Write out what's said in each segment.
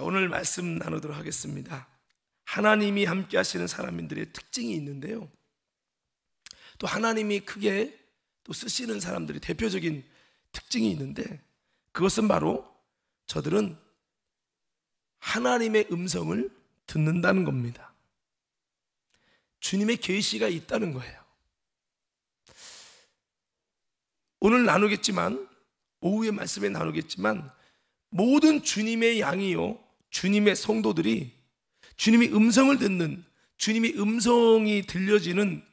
자, 오늘 말씀 나누도록 하겠습니다. 하나님이 함께 하시는 사람들의 특징이 있는데요, 또 하나님이 크게 또 쓰시는 사람들의 대표적인 특징이 있는데, 그것은 바로 저들은 하나님의 음성을 듣는다는 겁니다. 주님의 계시가 있다는 거예요. 오늘 나누겠지만, 오후에 말씀에 나누겠지만, 모든 주님의 양이요, 주님의 성도들이 주님의 음성을 듣는, 주님의 음성이 들려지는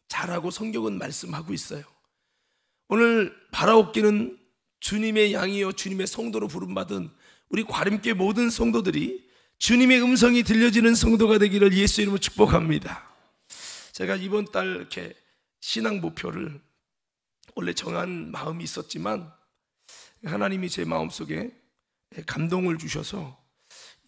자라고 성경은 말씀하고 있어요. 오늘 바라옵기는 주님의 양이요 주님의 성도로 부름받은 우리 과림교회 모든 성도들이 주님의 음성이 들려지는 성도가 되기를 예수 이름으로 축복합니다. 제가 이번 달 이렇게 신앙 목표를 원래 정한 마음이 있었지만, 하나님이 제 마음속에 감동을 주셔서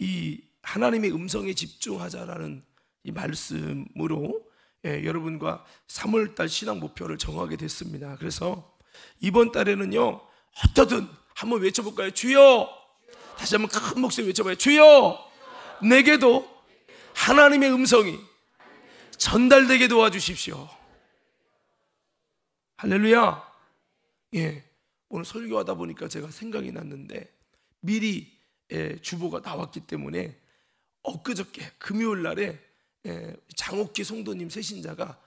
이 하나님의 음성에 집중하자라는 이 말씀으로 여러분과 3월달 신앙 목표를 정하게 됐습니다. 그래서 이번 달에는요, 어떠든 한번 외쳐볼까요? 주여! 다시 한번 큰 목소리 외쳐봐요. 주여! 내게도 하나님의 음성이 전달되게 도와주십시오. 할렐루야. 예, 오늘 설교하다 보니까 제가 생각이 났는데, 미리 주보가 나왔기 때문에 엊그저께 금요일 날에 장옥기 성도님 세신자가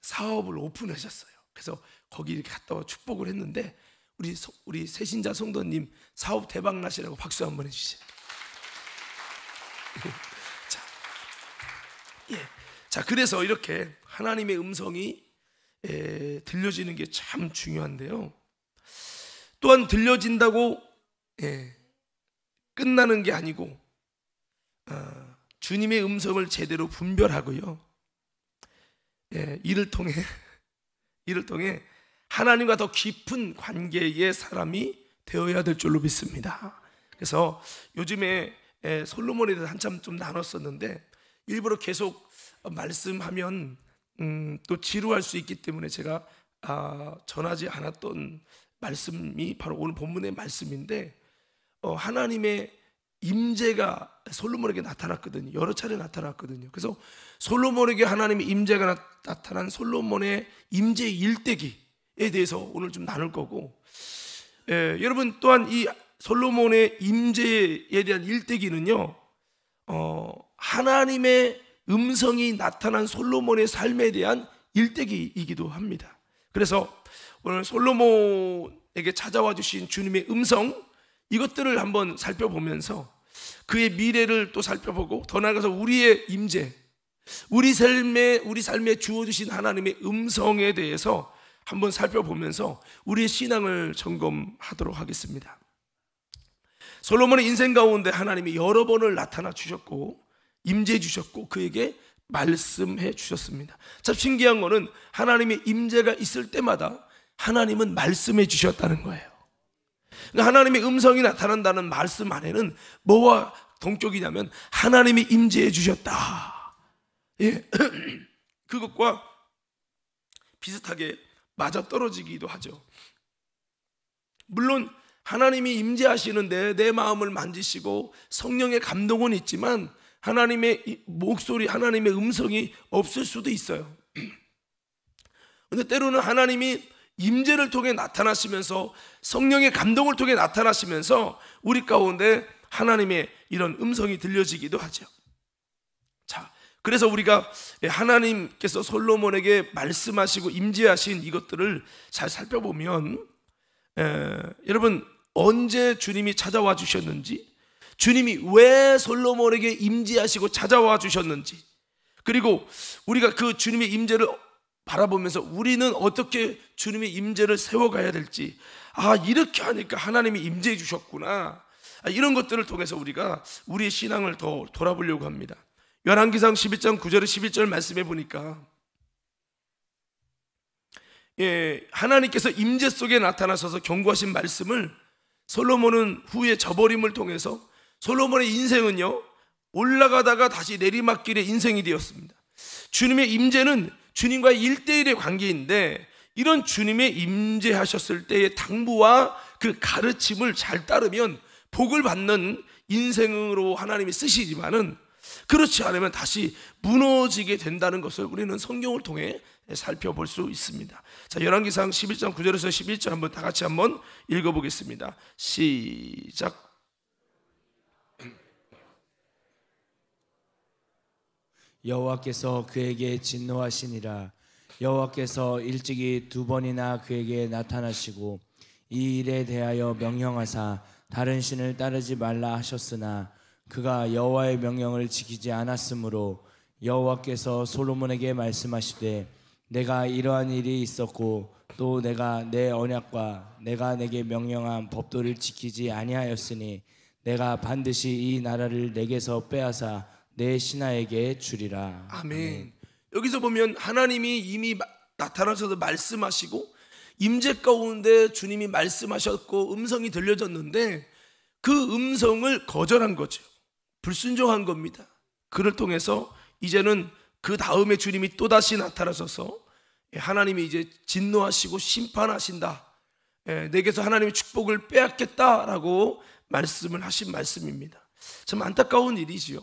사업을 오픈하셨어요. 그래서 거기 이렇게 갔다 와 축복을 했는데, 우리 세신자 성도님 사업 대박 나시라고 박수 한번 해주세요. 자, 그래서 이렇게 하나님의 음성이 들려지는 게 참 중요한데요, 또한 들려진다고 끝나는 게 아니고 주님의 음성을 제대로 분별하고요, 이를 통해 하나님과 더 깊은 관계의 사람이 되어야 될 줄로 믿습니다. 그래서 요즘에 솔로몬에 대해서 한참 좀 나눴었는데, 일부러 계속 말씀하면 또 지루할 수 있기 때문에 제가 전하지 않았던 말씀이 바로 오늘 본문의 말씀인데, 하나님의 임재가 솔로몬에게 나타났거든요. 여러 차례 나타났거든요. 그래서 솔로몬에게 하나님의 임재가 나타난 솔로몬의 임재 일대기에 대해서 오늘 좀 나눌 거고, 여러분 또한 이 솔로몬의 임재에 대한 일대기는요, 하나님의 음성이 나타난 솔로몬의 삶에 대한 일대기이기도 합니다. 그래서 오늘 솔로몬에게 찾아와 주신 주님의 음성, 이것들을 한번 살펴보면서 그의 미래를 또 살펴보고, 더 나아가서 우리의 임재, 우리 삶에 주어주신 하나님의 음성에 대해서 한번 살펴보면서 우리의 신앙을 점검하도록 하겠습니다. 솔로몬의 인생 가운데 하나님이 여러 번을 나타나 주셨고 임재해 주셨고 그에게 말씀해 주셨습니다. 참 신기한 거는 하나님의 임재가 있을 때마다 하나님은 말씀해 주셨다는 거예요. 그러니까 하나님의 음성이 나타난다는 말씀 안에는 뭐와 동격이냐면 하나님이 임재해 주셨다. 예. 그것과 비슷하게 맞아떨어지기도 하죠. 물론 하나님이 임재하시는데 내 마음을 만지시고 성령의 감동은 있지만 하나님의 목소리, 하나님의 음성이 없을 수도 있어요. 그런데 때로는 하나님이 임재를 통해 나타나시면서 성령의 감동을 통해 나타나시면서 우리 가운데 하나님의 이런 음성이 들려지기도 하죠. 자, 그래서 우리가 하나님께서 솔로몬에게 말씀하시고 임재하신 이것들을 잘 살펴보면 여러분 언제 주님이 찾아와 주셨는지, 주님이 왜 솔로몬에게 임재하시고 찾아와 주셨는지, 그리고 우리가 그 주님의 임재를 바라보면서 우리는 어떻게 주님의 임재를 세워가야 될지, 이렇게 하니까 하나님이 임재해 주셨구나, 이런 것들을 통해서 우리가 우리의 신앙을 더 돌아보려고 합니다. 열왕기상 11장 9절에 11절 말씀해 보니까 하나님께서 임재 속에 나타나셔서 경고하신 말씀을 솔로몬은 후에 저버림을 통해서 솔로몬의 인생은요 올라가다가 다시 내리막길의 인생이 되었습니다. 주님의 임재는 주님과의 1대1의 관계인데, 이런 주님의 임재하셨을 때의 당부와 그 가르침을 잘 따르면 복을 받는 인생으로 하나님이 쓰시지만은 그렇지 않으면 다시 무너지게 된다는 것을 우리는 성경을 통해 살펴볼 수 있습니다. 자, 열왕기상 11장 9절에서 11절 한번 다 같이 한번 읽어보겠습니다. 시작. 여호와께서 그에게 진노하시니라. 여호와께서 일찍이 2번이나 그에게 나타나시고 이 일에 대하여 명령하사 다른 신을 따르지 말라 하셨으나 그가 여호와의 명령을 지키지 않았으므로 여호와께서 솔로몬에게 말씀하시되 내가 이러한 일이 있었고 또 내가 내 언약과 내가 내게 명령한 법도를 지키지 아니하였으니 내가 반드시 이 나라를 내게서 빼앗아 내 신하에게 주리라. 아멘. 여기서 보면 하나님이 이미 나타나셔서 말씀하시고 임재 가운데 주님이 말씀하셨고 음성이 들려졌는데 그 음성을 거절한 거죠. 불순종한 겁니다. 그를 통해서 이제는 그 다음에 주님이 또다시 나타나셔서 하나님이 이제 진노하시고 심판하신다, 내게서 하나님의 축복을 빼앗겠다라고 말씀을 하신 말씀입니다. 참 안타까운 일이지요.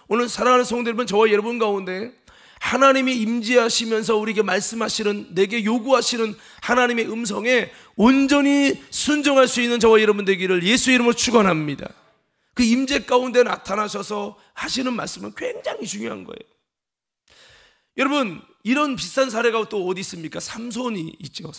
오늘 사랑하는 성도 여러분, 저와 여러분 가운데 하나님이 임재하시면서 우리에게 말씀하시는, 내게 요구하시는 하나님의 음성에 온전히 순종할 수 있는 저와 여러분 되기를 예수 이름으로 축원합니다. 그 임재 가운데 나타나셔서 하시는 말씀은 굉장히 중요한 거예요. 여러분, 이런 비슷한 사례가 또 어디 있습니까? 삼손이 있죠.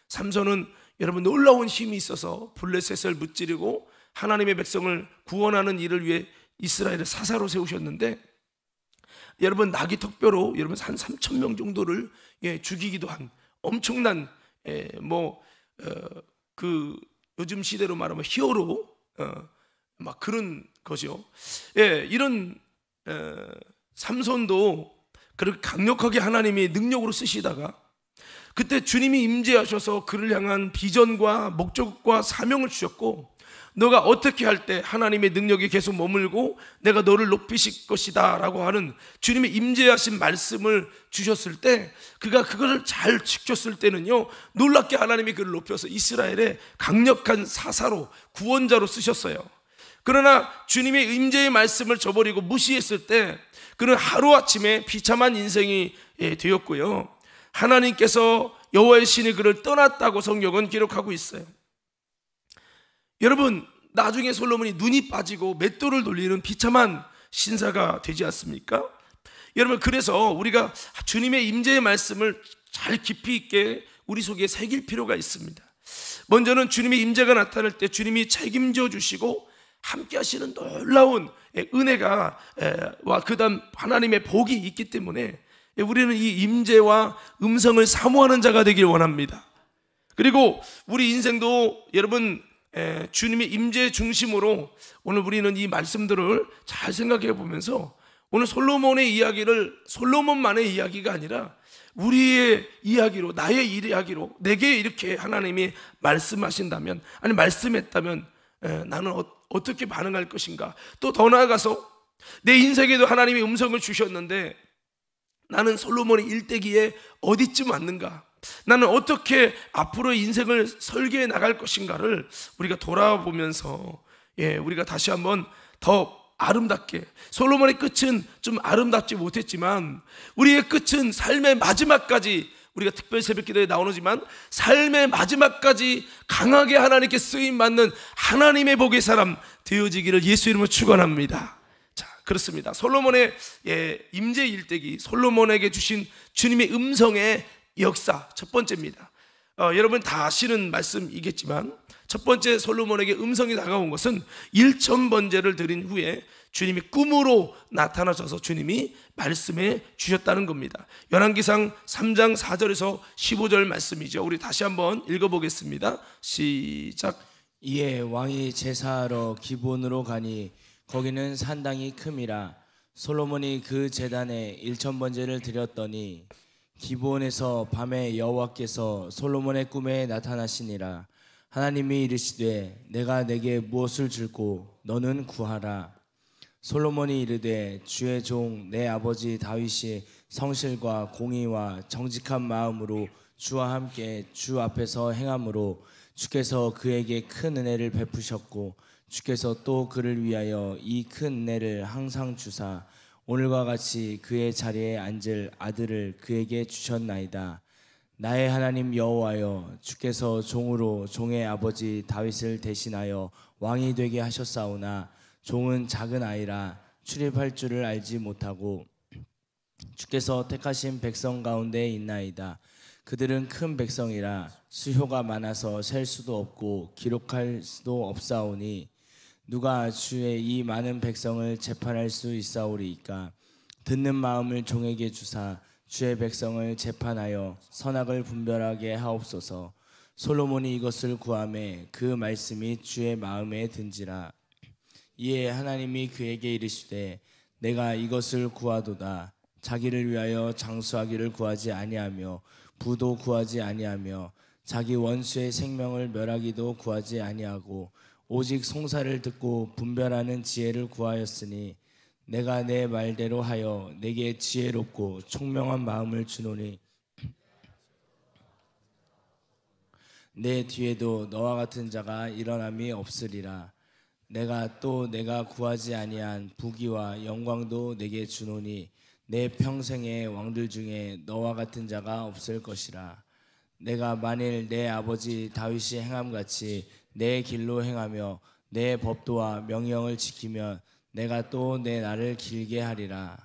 삼손은 여러분 놀라운 힘이 있어서 블레셋을 무찌르고 하나님의 백성을 구원하는 일을 위해 이스라엘을 사사로 세우셨는데, 여러분 나귀 턱뼈로 여러분 한 3,000명 정도를 죽이기도 한 엄청난 그 요즘 시대로 말하면 히어로 막 그런 거죠. 이런 삼손도 그렇게 강력하게 하나님이 능력으로 쓰시다가 그때 주님이 임재하셔서 그를 향한 비전과 목적과 사명을 주셨고, 너가 어떻게 할 때 하나님의 능력이 계속 머물고 내가 너를 높이실 것이다 라고 하는 주님의 임재하신 말씀을 주셨을 때, 그가 그거를 잘 지켰을 때는요, 놀랍게 하나님이 그를 높여서 이스라엘의 강력한 사사로, 구원자로 쓰셨어요. 그러나 주님의 임재의 말씀을 저버리고 무시했을 때 그는 하루아침에 비참한 인생이 되었고요, 하나님께서 여호와의 신이 그를 떠났다고 성경은 기록하고 있어요. 여러분, 나중에 솔로몬이 눈이 빠지고 맷돌을 돌리는 비참한 신사가 되지 않습니까? 여러분, 그래서 우리가 주님의 임재의 말씀을 잘 깊이 있게 우리 속에 새길 필요가 있습니다. 먼저는 주님의 임재가 나타날 때 주님이 책임져 주시고 함께 하시는 놀라운 은혜가 와 그다음 하나님의 복이 있기 때문에 우리는 이 임재와 음성을 사모하는 자가 되길 원합니다. 그리고 우리 인생도 여러분 주님의 임재 중심으로 오늘 우리는 이 말씀들을 잘 생각해 보면서 오늘 솔로몬의 이야기를 솔로몬만의 이야기가 아니라 우리의 이야기로, 나의 이야기로 내게 이렇게 하나님이 말씀하신다면, 아니 말씀했다면 나는 어떻게 반응할 것인가. 또 더 나아가서 내 인생에도 하나님이 음성을 주셨는데 나는 솔로몬의 일대기에 어디쯤 왔는가, 나는 어떻게 앞으로 인생을 설계해 나갈 것인가를 우리가 돌아보면서 우리가 다시 한번 더 아름답게, 솔로몬의 끝은 좀 아름답지 못했지만 우리의 끝은 삶의 마지막까지, 우리가 특별 새벽기도에 나오지만 삶의 마지막까지 강하게 하나님께 쓰임받는 하나님의 복의 사람 되어지기를 예수 이름으로 축원합니다. 자, 그렇습니다. 솔로몬의 임재 일대기, 솔로몬에게 주신 주님의 음성의 역사 첫 번째입니다. 여러분 다 아시는 말씀이겠지만 첫 번째 솔로몬에게 음성이 다가온 것은 1,000번제를 드린 후에 주님이 꿈으로 나타나셔서 주님이 말씀해 주셨다는 겁니다. 열왕기상 3장 4절에서 15절 말씀이죠. 우리 다시 한번 읽어보겠습니다. 시작. 이에 왕이 제사하러 기브온으로 가니 거기는 산당이 큼이라. 솔로몬이 그 제단에 1,000번제를 드렸더니 기브온에서 밤에 여호와께서 솔로몬의 꿈에 나타나시니라. 하나님이 이르시되 내가 내게 무엇을 줄고 너는 구하라. 솔로몬이 이르되 주의 종 내 아버지 다윗이 성실과 공의와 정직한 마음으로 주와 함께 주 앞에서 행함으로 주께서 그에게 큰 은혜를 베푸셨고 주께서 또 그를 위하여 이 큰 은혜를 항상 주사 오늘과 같이 그의 자리에 앉을 아들을 그에게 주셨나이다. 나의 하나님 여호와여, 주께서 종으로 종의 아버지 다윗을 대신하여 왕이 되게 하셨사오나 종은 작은 아이라 출입할 줄을 알지 못하고 주께서 택하신 백성 가운데 있나이다. 그들은 큰 백성이라 수효가 많아서 셀 수도 없고 기록할 수도 없사오니 누가 주의 이 많은 백성을 재판할 수 있사오리이까. 듣는 마음을 종에게 주사 주의 백성을 재판하여 선악을 분별하게 하옵소서. 솔로몬이 이것을 구하매 그 말씀이 주의 마음에 든지라. 이에 하나님이 그에게 이르시되 내가 이것을 구하도다. 자기를 위하여 장수하기를 구하지 아니하며 부도 구하지 아니하며 자기 원수의 생명을 멸하기도 구하지 아니하고 오직 송사를 듣고 분별하는 지혜를 구하였으니 내가 내 말대로 하여 내게 지혜롭고 총명한 마음을 주노니 내 뒤에도 너와 같은 자가 일어남이 없으리라. 내가 구하지 아니한 부귀와 영광도 내게 주노니 내 평생의 왕들 중에 너와 같은 자가 없을 것이라. 내가 만일 내 아버지 다윗이 행함같이 내 길로 행하며 내 법도와 명령을 지키면 내가 또 내 날을 길게 하리라.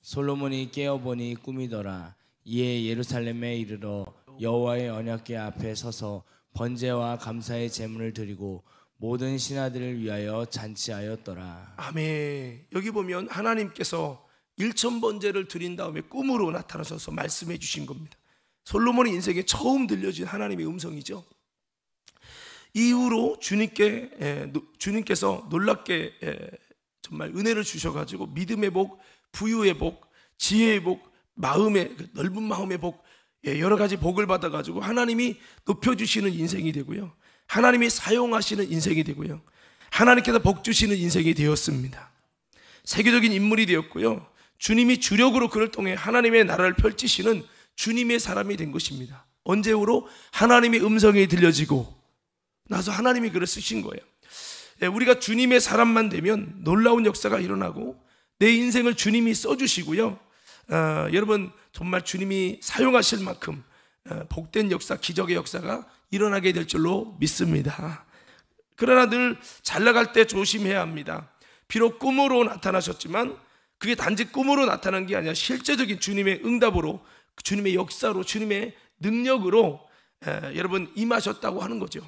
솔로몬이 깨어보니 꿈이더라. 이에 예루살렘에 이르러 여호와의 언약궤 앞에 서서 번제와 감사의 제물을 드리고 모든 신하들을 위하여 잔치하였더라. 아멘. 여기 보면 하나님께서 일천번제를 드린 다음에 꿈으로 나타나셔서 말씀해 주신 겁니다. 솔로몬의 인생에 처음 들려진 하나님의 음성이죠. 이후로 주님께서 놀랍게 정말 은혜를 주셔가지고 믿음의 복, 부유의 복, 지혜의 복, 마음의 넓은 마음의 복, 여러 가지 복을 받아가지고 하나님이 높여주시는 인생이 되고요, 하나님이 사용하시는 인생이 되고요, 하나님께서 복 주시는 인생이 되었습니다. 세계적인 인물이 되었고요, 주님이 주력으로 그를 통해 하나님의 나라를 펼치시는 주님의 사람이 된 것입니다. 언제후로? 하나님의 음성이 들려지고 나서 하나님이 그를 쓰신 거예요. 우리가 주님의 사람만 되면 놀라운 역사가 일어나고 내 인생을 주님이 써주시고요, 여러분 정말 주님이 사용하실 만큼 복된 역사, 기적의 역사가 일어나게 될 줄로 믿습니다. 그러나 늘 잘 나갈 때 조심해야 합니다. 비록 꿈으로 나타나셨지만 그게 단지 꿈으로 나타난 게 아니라 실제적인 주님의 응답으로, 주님의 역사로, 주님의 능력으로 여러분 임하셨다고 하는 거죠.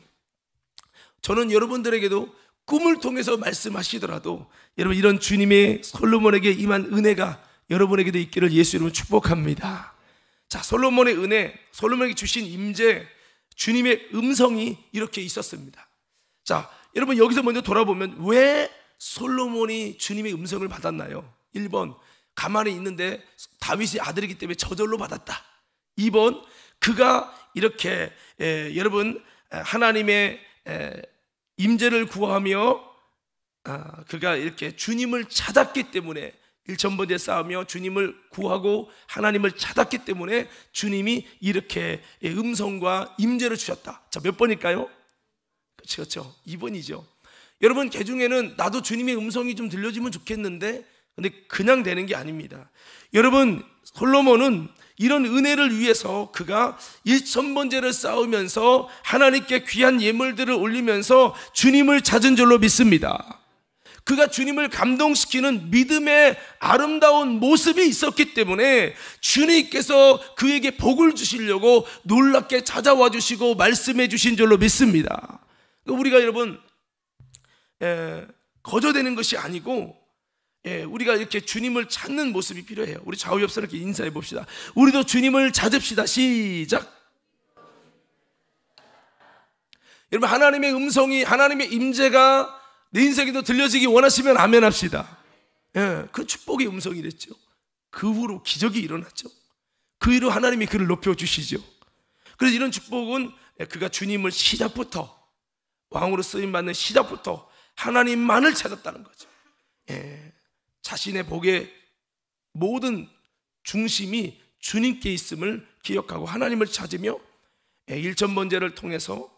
저는 여러분들에게도 꿈을 통해서 말씀하시더라도 여러분 이런 주님의 솔로몬에게 임한 은혜가 여러분에게도 있기를 예수 이름으로 축복합니다. 자, 솔로몬의 은혜, 솔로몬에게 주신 임재, 주님의 음성이 이렇게 있었습니다. 자, 여러분 여기서 먼저 돌아보면 왜 솔로몬이 주님의 음성을 받았나요? 1번, 가만히 있는데 다윗의 아들이기 때문에 저절로 받았다. 2번, 그가 이렇게 여러분 하나님의 임재를 구하며 그가 이렇게 주님을 찾았기 때문에 일천번제 쌓으며 주님을 구하고 하나님을 찾았기 때문에 주님이 이렇게 음성과 임재를 주셨다. 자, 몇 번일까요? 그렇죠. 2번이죠. 여러분, 개중에는 나도 주님의 음성이 좀 들려지면 좋겠는데 근데 그냥 되는 게 아닙니다. 여러분, 솔로몬은 이런 은혜를 위해서 그가 1000번제를 쌓으면서 하나님께 귀한 예물들을 올리면서 주님을 찾은 줄로 믿습니다. 그가 주님을 감동시키는 믿음의 아름다운 모습이 있었기 때문에 주님께서 그에게 복을 주시려고 놀랍게 찾아와 주시고 말씀해 주신 줄로 믿습니다. 우리가 여러분 거저되는 것이 아니고 우리가 이렇게 주님을 찾는 모습이 필요해요. 우리 좌우 옆 사람께 인사해 봅시다. 우리도 주님을 찾읍시다. 시작. 여러분, 하나님의 음성이, 하나님의 임재가 내 인생에도 들려지기 원하시면 아멘 합시다. 그 축복의 음성이 됐죠. 그 후로 기적이 일어났죠. 그 후로 하나님이 그를 높여주시죠. 그래서 이런 축복은 그가 주님을 시작부터, 왕으로 쓰임받는 시작부터 하나님만을 찾았다는 거죠. 자신의 복의 모든 중심이 주님께 있음을 기억하고 하나님을 찾으며 1000번제를 통해서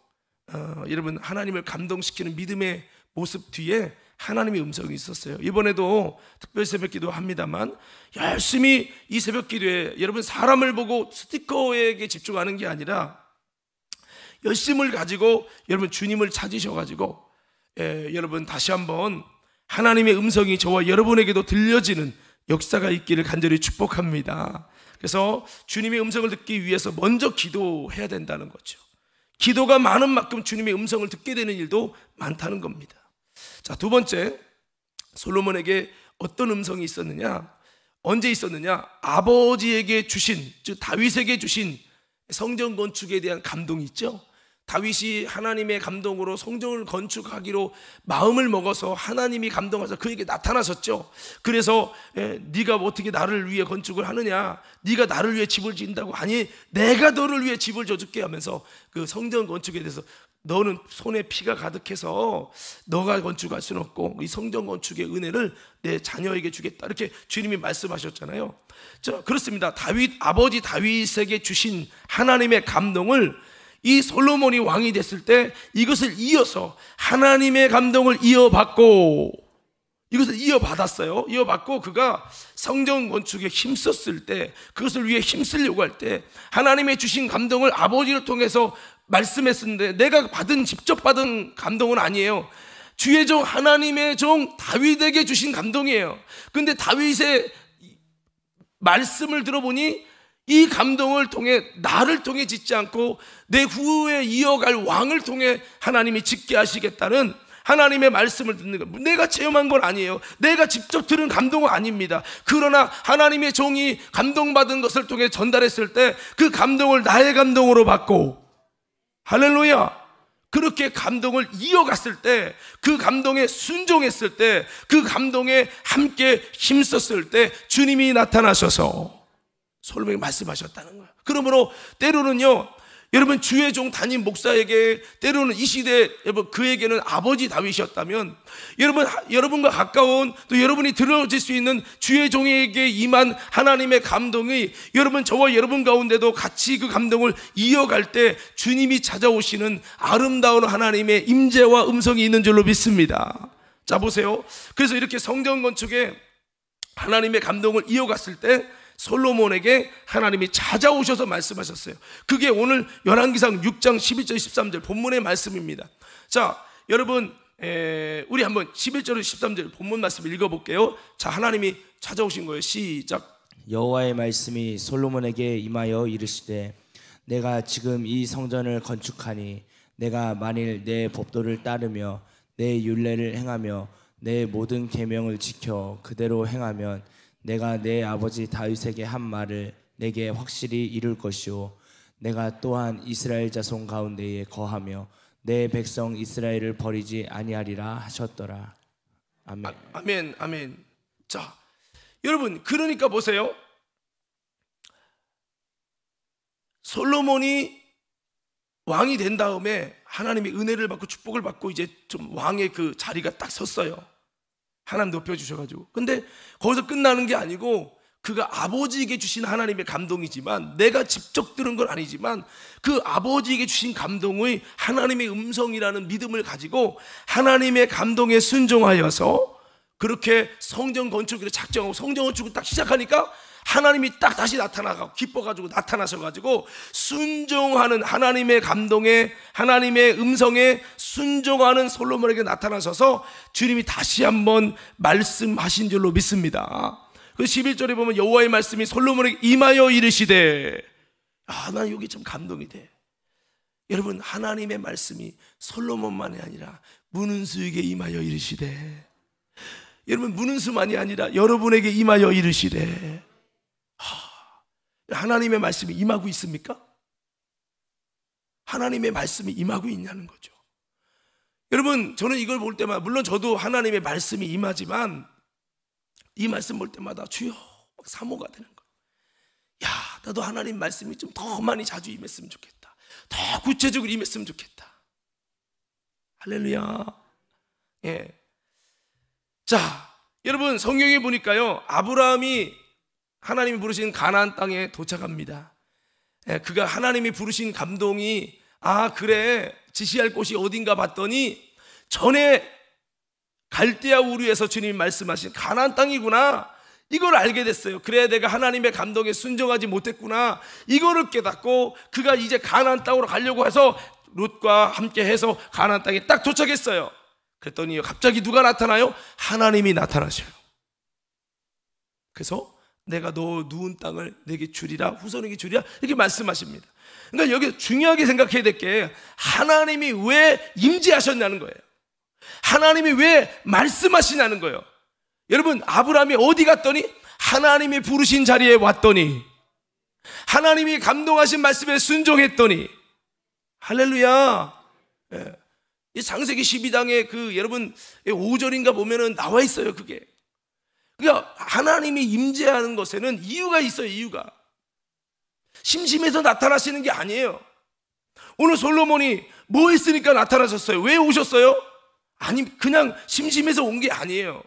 여러분 하나님을 감동시키는 믿음의 모습 뒤에 하나님의 음성이 있었어요. 이번에도 특별 새벽기도 합니다만 열심히 이 새벽기도에 여러분 사람을 보고 스티커에게 집중하는 게 아니라 열심을 가지고 여러분 주님을 찾으셔가지고 여러분 다시 한번 하나님의 음성이 저와 여러분에게도 들려지는 역사가 있기를 간절히 축복합니다. 그래서 주님의 음성을 듣기 위해서 먼저 기도해야 된다는 거죠. 기도가 많은 만큼 주님의 음성을 듣게 되는 일도 많다는 겁니다. 자, 두 번째, 솔로몬에게 어떤 음성이 있었느냐? 언제 있었느냐? 아버지에게 주신, 즉 다윗에게 주신 성전 건축에 대한 감동이 있죠. 다윗이 하나님의 감동으로 성전을 건축하기로 마음을 먹어서 하나님이 감동하셔서 그에게 나타나셨죠. 그래서 네가 어떻게 나를 위해 건축을 하느냐, 네가 나를 위해 집을 지은다고, 아니 내가 너를 위해 집을 져줄게 하면서 그 성전 건축에 대해서 너는 손에 피가 가득해서 너가 건축할 수는 없고 이 성전 건축의 은혜를 내 자녀에게 주겠다, 이렇게 주님이 말씀하셨잖아요. 그렇습니다. 아버지 다윗에게 주신 하나님의 감동을 이 솔로몬이 왕이 됐을 때 이것을 이어서 하나님의 감동을 이어받고, 이것을 이어받았어요. 이어받고 그가 성전 건축에 힘썼을 때, 그것을 위해 힘쓰려고 할 때 하나님의 주신 감동을 아버지를 통해서 말씀했었는데, 내가 직접 받은 감동은 아니에요. 주의 종 하나님의 종 다윗에게 주신 감동이에요. 근데 다윗의 말씀을 들어보니 이 감동을 통해 나를 통해 짓지 않고 내 후에 이어갈 왕을 통해 하나님이 짓게 하시겠다는 하나님의 말씀을 듣는 것. 내가 체험한 건 아니에요. 내가 직접 들은 감동은 아닙니다. 그러나 하나님의 종이 감동받은 것을 통해 전달했을 때 그 감동을 나의 감동으로 받고, 할렐루야, 그렇게 감동을 이어갔을 때, 그 감동에 순종했을 때, 그 감동에 함께 힘썼을 때 주님이 나타나셔서 솔로몬에게 말씀하셨다는 거예요. 그러므로 때로는요, 여러분 주의 종 담임 목사에게, 때로는 이 시대 여러분 그에게는 아버지 다윗이었다면, 여러분과 가까운 또 여러분이 들어질 수 있는 주의 종에게 임한 하나님의 감동이 저와 여러분 가운데도 같이 그 감동을 이어갈 때 주님이 찾아오시는 아름다운 하나님의 임재와 음성이 있는 줄로 믿습니다. 자, 보세요. 그래서 이렇게 성전 건축에 하나님의 감동을 이어갔을 때 솔로몬에게 하나님이 찾아오셔서 말씀하셨어요. 그게 오늘 열왕기상 6장 11절 13절 본문의 말씀입니다. 자, 여러분 우리 한번 11절 13절 본문 말씀 읽어볼게요. 자, 하나님이 찾아오신 거예요. 시작. 여호와의 말씀이 솔로몬에게 임하여 이르시되, 내가 지금 이 성전을 건축하니 내가 만일 내 법도를 따르며 내 율례를 행하며 내 모든 계명을 지켜 그대로 행하면 내가 내 아버지 다윗에게 한 말을 내게 확실히 이룰 것이요, 내가 또한 이스라엘 자손 가운데에 거하며 내 백성 이스라엘을 버리지 아니하리라 하셨더라. 아멘. 아멘. 아멘. 자, 여러분 그러니까 보세요. 솔로몬이 왕이 된 다음에 하나님의 은혜를 받고 축복을 받고 이제 좀 왕의 그 자리가 딱 섰어요. 하나님 높여주셔가지고. 근데 거기서 끝나는 게 아니고, 그가 아버지에게 주신 하나님의 감동이지만, 내가 직접 들은 건 아니지만 그 아버지에게 주신 감동의 하나님의 음성이라는 믿음을 가지고 하나님의 감동에 순종하여서 그렇게 성전 건축을 작정하고 성전 건축을 딱 시작하니까 하나님이 딱 다시 나타나고 기뻐가지고 나타나셔가지고 순종하는 하나님의 감동에, 하나님의 음성에 순종하는 솔로몬에게 나타나셔서 주님이 다시 한번 말씀하신 줄로 믿습니다. 그 11절에 보면 여호와의 말씀이 솔로몬에게 임하여 이르시되, 난 여기 좀 감동이 돼. 여러분 하나님의 말씀이 솔로몬만이 아니라 문은수에게 임하여 이르시되, 여러분 문은수만이 아니라 여러분에게 임하여 이르시되, 하나님의 말씀이 임하고 있습니까? 하나님의 말씀이 임하고 있냐는 거죠. 여러분 저는 이걸 볼 때마다, 물론 저도 하나님의 말씀이 임하지만 이 말씀 볼 때마다 주여 막 사모가 되는 거예요. 나도 하나님 말씀이 좀 더 많이 자주 임했으면 좋겠다. 더 구체적으로 임했으면 좋겠다. 할렐루야. 예. 자, 여러분 성경에 보니까요, 아브라함이 하나님이 부르신 가나안 땅에 도착합니다. 그가 하나님이 부르신 감동이, 그래 지시할 곳이 어딘가 봤더니 전에 갈대아 우르에서 주님이 말씀하신 가나안 땅이구나, 이걸 알게 됐어요. 그래, 내가 하나님의 감동에 순종하지 못했구나, 이거를 깨닫고 그가 이제 가나안 땅으로 가려고 해서 롯과 함께 해서 가나안 땅에 딱 도착했어요. 그랬더니 갑자기 누가 나타나요? 하나님이 나타나셔요. 그래서 내가 너 누운 땅을 내게 주리라, 후손에게 주리라, 이렇게 말씀하십니다. 그러니까 여기 중요하게 생각해야 될 게 하나님이 왜 임재하셨냐는 거예요. 하나님이 왜 말씀하시냐는 거예요. 여러분, 아브라함이 어디 갔더니 하나님이 부르신 자리에 왔더니, 하나님이 감동하신 말씀에 순종했더니, 할렐루야. 예. 이 창세기 12장에 그 여러분 5절인가 보면은 나와 있어요. 그게. 그러니까 하나님이 임재하는 것에는 이유가 있어요. 이유가. 심심해서 나타나시는 게 아니에요. 오늘 솔로몬이 뭐 했으니까 나타나셨어요? 왜 오셨어요? 아니, 그냥 심심해서 온 게 아니에요.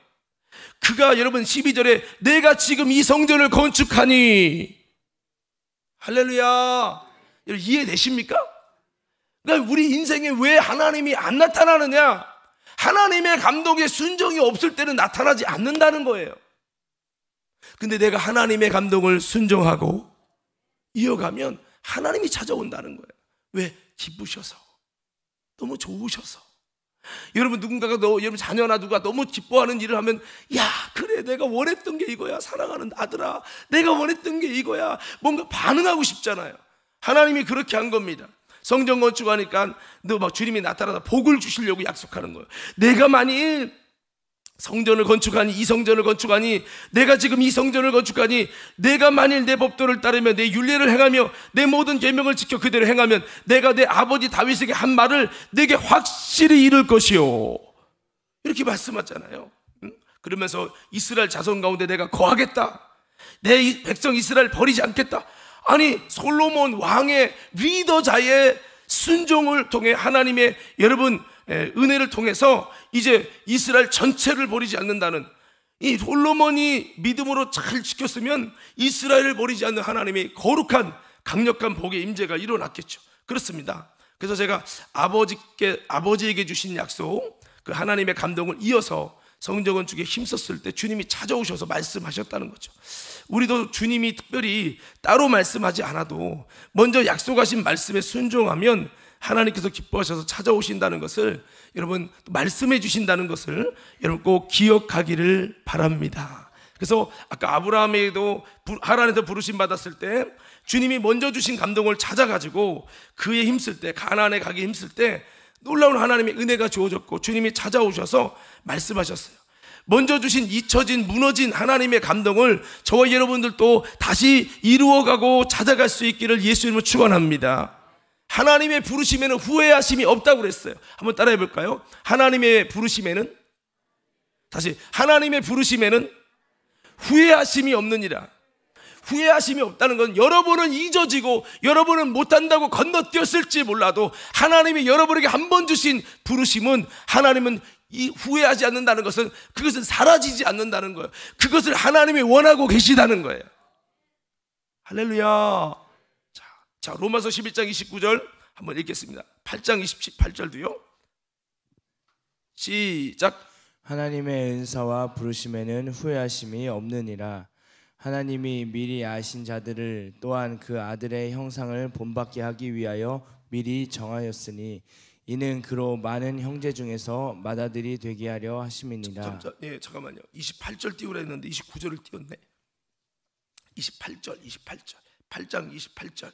그가 여러분 12절에 내가 지금 이 성전을 건축하니, 할렐루야. 여러분 이해되십니까? 그러니까 우리 인생에 왜 하나님이 안 나타나느냐? 하나님의 감동에 순종이 없을 때는 나타나지 않는다는 거예요. 근데 내가 하나님의 감동을 순종하고 이어가면 하나님이 찾아온다는 거예요. 왜? 기쁘셔서, 너무 좋으셔서. 여러분, 누군가가 여러분 자녀나 누가 너무 기뻐하는 일을 하면, 야, 그래, 내가 원했던 게 이거야, 사랑하는 아들아, 내가 원했던 게 이거야, 뭔가 반응하고 싶잖아요. 하나님이 그렇게 한 겁니다. 성전 건축하니까 너 막 주님이 나타나서 복을 주시려고 약속하는 거예요. 내가 만일 성전을 건축하니, 이 성전을 건축하니, 내가 지금 이 성전을 건축하니, 내가 만일 내 법도를 따르며 내 율례를 행하며 내 모든 계명을 지켜 그대로 행하면 내가 내 아버지 다윗에게 한 말을 내게 확실히 이룰 것이요, 이렇게 말씀하잖아요. 그러면서 이스라엘 자손 가운데 내가 거하겠다, 내 백성 이스라엘 버리지 않겠다. 아니, 솔로몬 왕의 리더자의 순종을 통해 하나님의 여러분 은혜를 통해서 이제 이스라엘 전체를 버리지 않는다는, 이 솔로몬이 믿음으로 잘 지켰으면 이스라엘을 버리지 않는 하나님의 거룩한 강력한 복의 임재가 일어났겠죠. 그렇습니다. 그래서 제가 아버지에게 주신 약속, 그 하나님의 감동을 이어서 성전 건축에 힘썼을 때 주님이 찾아오셔서 말씀하셨다는 거죠. 우리도 주님이 특별히 따로 말씀하지 않아도 먼저 약속하신 말씀에 순종하면 하나님께서 기뻐하셔서 찾아오신다는 것을, 여러분 말씀해 주신다는 것을 여러분 꼭 기억하기를 바랍니다. 그래서 아까 아브라함에게도 하나님께서 부르심 받았을 때 주님이 먼저 주신 감동을 찾아가지고 그에 힘쓸 때, 가나안에 가기 힘쓸 때 놀라운 하나님의 은혜가 주어졌고 주님이 찾아오셔서 말씀하셨어요. 먼저 주신 잊혀진, 무너진 하나님의 감동을 저와 여러분들도 다시 이루어가고 찾아갈 수 있기를 예수 이름으로 축원합니다. 하나님의 부르심에는 후회하심이 없다고 그랬어요. 한번 따라해 볼까요? 하나님의 부르심에는, 다시, 하나님의 부르심에는 후회하심이 없느니라. 후회하심이 없다는 건 여러분은 잊어지고 여러분은 못한다고 건너뛰었을지 몰라도 하나님이 여러분에게 한 번 주신 부르심은, 하나님은 이 후회하지 않는다는 것은 그것은 사라지지 않는다는 거예요. 그것을 하나님이 원하고 계시다는 거예요. 할렐루야. 자, 로마서 11장 29절 한번 읽겠습니다. 8장 28절도요. 시작. 하나님의 은사와 부르심에는 후회하심이 없느니라. 하나님이 미리 아신 자들을 또한 그 아들의 형상을 본받게 하기 위하여 미리 정하였으니 이는 그로 많은 형제 중에서 맏아들이 되게 하려 하심이니라. 예, 잠깐만요. 28절 띄우라 했는데 29절을 띄웠네. 28절. 8장 28절.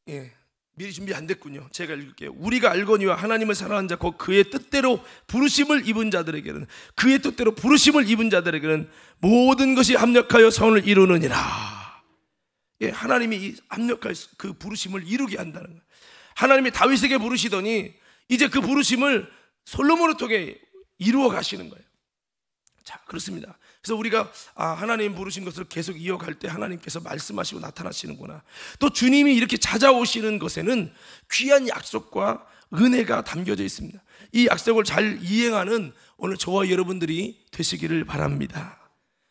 예, 미리 준비 안 됐군요. 제가 읽을게요. 우리가 알거니와 하나님을 사랑하는 자 곧 그의 뜻대로 부르심을 입은 자들에게는, 그의 뜻대로 부르심을 입은 자들에게는 모든 것이 합력하여 선을 이루느니라. 예, 하나님이 이 합력할 그 부르심을 이루게 한다는 거예요. 하나님이 다윗에게 부르시더니 이제 그 부르심을 솔로몬을 통해 이루어 가시는 거예요. 자, 그렇습니다. 그래서 우리가 하나님 부르신 것을 계속 이어갈 때 하나님께서 말씀하시고 나타나시는구나. 또 주님이 이렇게 찾아오시는 것에는 귀한 약속과 은혜가 담겨져 있습니다. 이 약속을 잘 이행하는 오늘 저와 여러분들이 되시기를 바랍니다.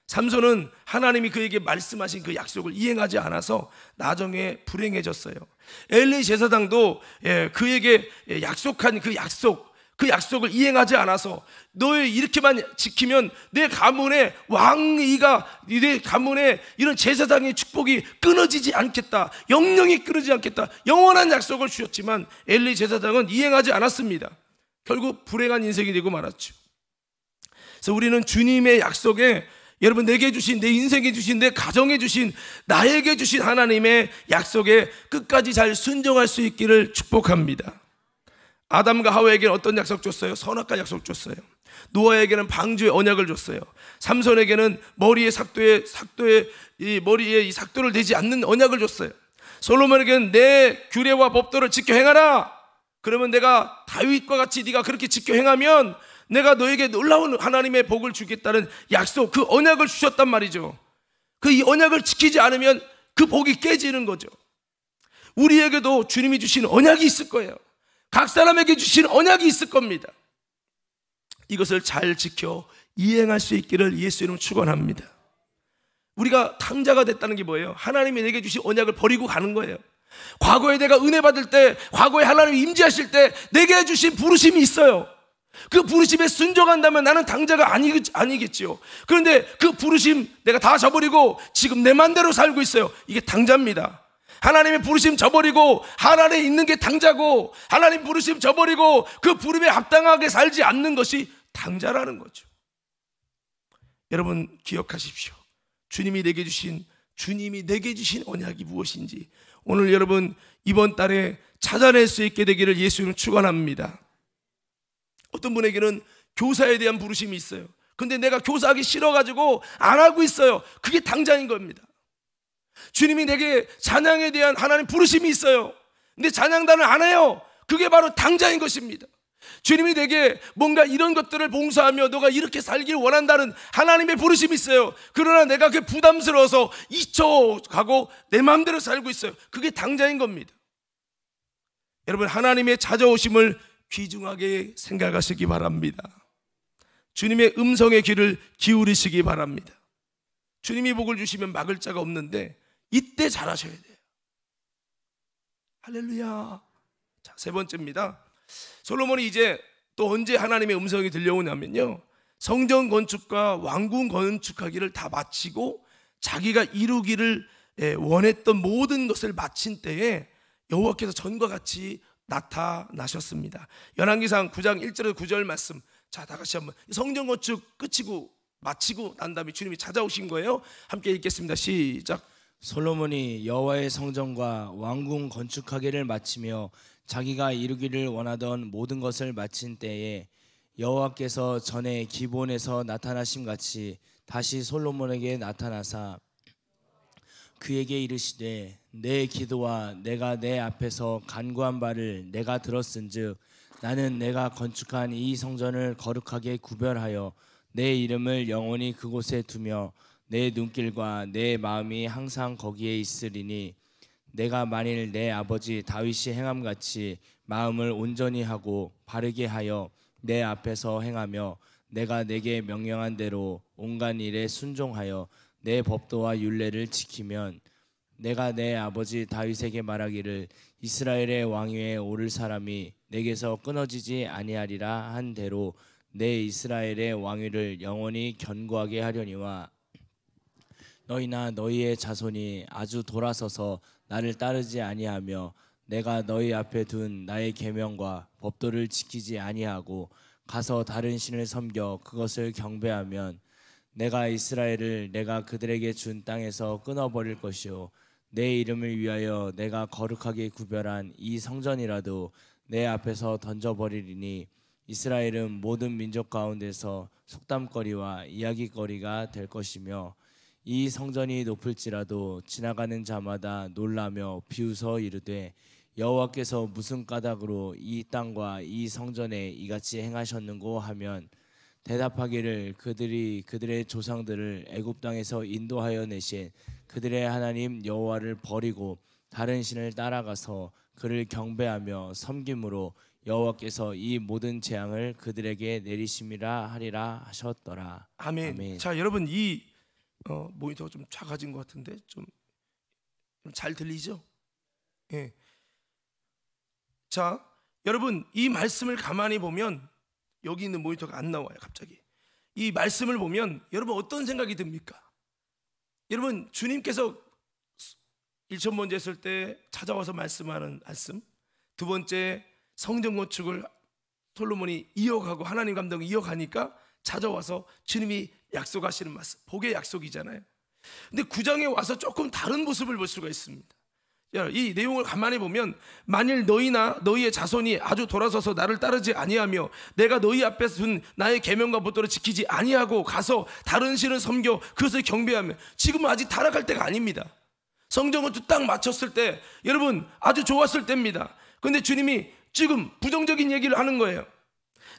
삼손은 하나님이 그에게 말씀하신 그 약속을 이행하지 않아서 나중에 불행해졌어요. 엘리 제사장도 그에게 약속한 그 약속, 그 약속을 이행하지 않아서 너의 이렇게만 지키면 내 가문의 왕위가, 내 가문의 이런 제사장의 축복이 끊어지지 않겠다, 영영이 끊어지지 않겠다, 영원한 약속을 주셨지만 엘리 제사장은 이행하지 않았습니다. 결국 불행한 인생이 되고 말았죠. 그래서 우리는 주님의 약속에, 여러분 내게 주신, 내 인생에 주신, 내 가정에 주신, 나에게 주신 하나님의 약속에 끝까지 잘 순종할 수 있기를 축복합니다. 아담과 하와에게는 어떤 약속 줬어요? 선악과 약속 줬어요. 노아에게는 방주의 언약을 줬어요. 삼손에게는 머리에 머리에 이 삭도를 대지 않는 언약을 줬어요. 솔로몬에게는 내 규례와 법도를 지켜 행하라. 그러면 내가 다윗과 같이 네가 그렇게 지켜 행하면 내가 너에게 놀라운 하나님의 복을 주겠다는 약속, 그 언약을 주셨단 말이죠. 그 이 언약을 지키지 않으면 그 복이 깨지는 거죠. 우리에게도 주님이 주신 언약이 있을 거예요. 각 사람에게 주신 언약이 있을 겁니다. 이것을 잘 지켜 이행할 수 있기를 예수 이름으로 축원합니다. 우리가 탕자가 됐다는 게 뭐예요? 하나님이 내게 주신 언약을 버리고 가는 거예요. 과거에 내가 은혜 받을 때, 과거에 하나님이 임재하실 때 내게 주신 부르심이 있어요. 그 부르심에 순종한다면 나는 탕자가 아니겠지요. 그런데 그 부르심 내가 다 저버리고 지금 내 맘대로 살고 있어요. 이게 탕자입니다. 하나님의 부르심 저버리고 하나님에 있는 게 탕자고, 하나님 부르심 저버리고 그 부름에 합당하게 살지 않는 것이 탕자라는 거죠. 여러분 기억하십시오. 주님이 내게 주신 언약이 무엇인지 오늘 여러분 이번 달에 찾아낼 수 있게 되기를 예수님을 축원합니다. 어떤 분에게는 교사에 대한 부르심이 있어요. 근데 내가 교사하기 싫어가지고 안 하고 있어요. 그게 탕자인 겁니다. 주님이 내게 찬양에 대한 하나님 부르심이 있어요. 근데 찬양단을 안 해요. 그게 바로 탕자인 것입니다. 주님이 내게 뭔가 이런 것들을 봉사하며 너가 이렇게 살길 원한다는 하나님의 부르심이 있어요. 그러나 내가 그게 부담스러워서 잊혀가고 내 마음대로 살고 있어요. 그게 탕자인 겁니다. 여러분 하나님의 찾아오심을 귀중하게 생각하시기 바랍니다. 주님의 음성의 귀를 기울이시기 바랍니다. 주님이 복을 주시면 막을 자가 없는데 이때 잘하셔야 돼요. 할렐루야. 자, 세 번째입니다. 솔로몬이 이제 또 언제 하나님의 음성이 들려오냐면요, 성전 건축과 왕궁 건축하기를 다 마치고 자기가 이루기를 원했던 모든 것을 마친 때에 여호와께서 전과 같이 나타나셨습니다. 열왕기상 9장 1절에서 9절 말씀, 자 다 같이 한번, 성전 건축 마치고 난 다음에 주님이 찾아오신 거예요. 함께 읽겠습니다. 시작. 솔로몬이 여호와의 성전과 왕궁 건축하기를 마치며 자기가 이루기를 원하던 모든 것을 마친 때에 여호와께서 전에 기브온에서 나타나심 같이 다시 솔로몬에게 나타나사 그에게 이르시되 내 기도와 내가 내 앞에서 간구한 바를 내가 들었은즉 나는 내가 건축한 이 성전을 거룩하게 구별하여 내 이름을 영원히 그곳에 두며 내 눈길과 내 마음이 항상 거기에 있으리니 내가 만일 내 아버지 다윗이 행함같이 마음을 온전히 하고 바르게 하여 내 앞에서 행하며 내가 내게 명령한 대로 온갖 일에 순종하여 내 법도와 율례를 지키면 내가 내 아버지 다윗에게 말하기를 이스라엘의 왕위에 오를 사람이 내게서 끊어지지 아니하리라 한 대로 내 이스라엘의 왕위를 영원히 견고하게 하려니와 너희나 너희의 자손이 아주 돌아서서 나를 따르지 아니하며 내가 너희 앞에 둔 나의 계명과 법도를 지키지 아니하고 가서 다른 신을 섬겨 그것을 경배하면 내가 이스라엘을 내가 그들에게 준 땅에서 끊어버릴 것이요 내 이름을 위하여 내가 거룩하게 구별한 이 성전이라도 내 앞에서 던져버리리니 이스라엘은 모든 민족 가운데서 속담거리와 이야기거리가 될 것이며 이 성전이 높을지라도 지나가는 자마다 놀라며 비웃어 이르되 여호와께서 무슨 까닭으로 이 땅과 이 성전에 이같이 행하셨는고 하면 대답하기를 그들이 그들의 조상들을 애굽 땅에서 인도하여 내신 그들의 하나님 여호와를 버리고 다른 신을 따라가서 그를 경배하며 섬김으로 여호와께서 이 모든 재앙을 그들에게 내리심이라 하리라 하셨더라. 아멘. 아멘. 자 여러분 이 모니터가 좀 작아진 것 같은데 좀 잘 들리죠? 예. 자 여러분 이 말씀을 가만히 보면 여기 있는 모니터가 안 나와요. 갑자기 이 말씀을 보면 여러분 어떤 생각이 듭니까? 여러분 주님께서 1,000번째 했을 때 찾아와서 말씀하는 말씀, 두 번째 성전 건축을 솔로몬이 이어가고 하나님 감동을 이어가니까 찾아와서 주님이 약속하시는 말씀, 복의 약속이잖아요. 근데 9장에 와서 조금 다른 모습을 볼 수가 있습니다. 이 내용을 가만히 보면 만일 너희나 너희의 자손이 아주 돌아서서 나를 따르지 아니하며 내가 너희 앞에 둔 나의 계명과 법도를 지키지 아니하고 가서 다른 신을 섬겨 그것을 경배하며, 지금은 아직 타락할 때가 아닙니다. 성전을 딱 마쳤을 때 여러분 아주 좋았을 때입니다. 그런데 주님이 지금 부정적인 얘기를 하는 거예요.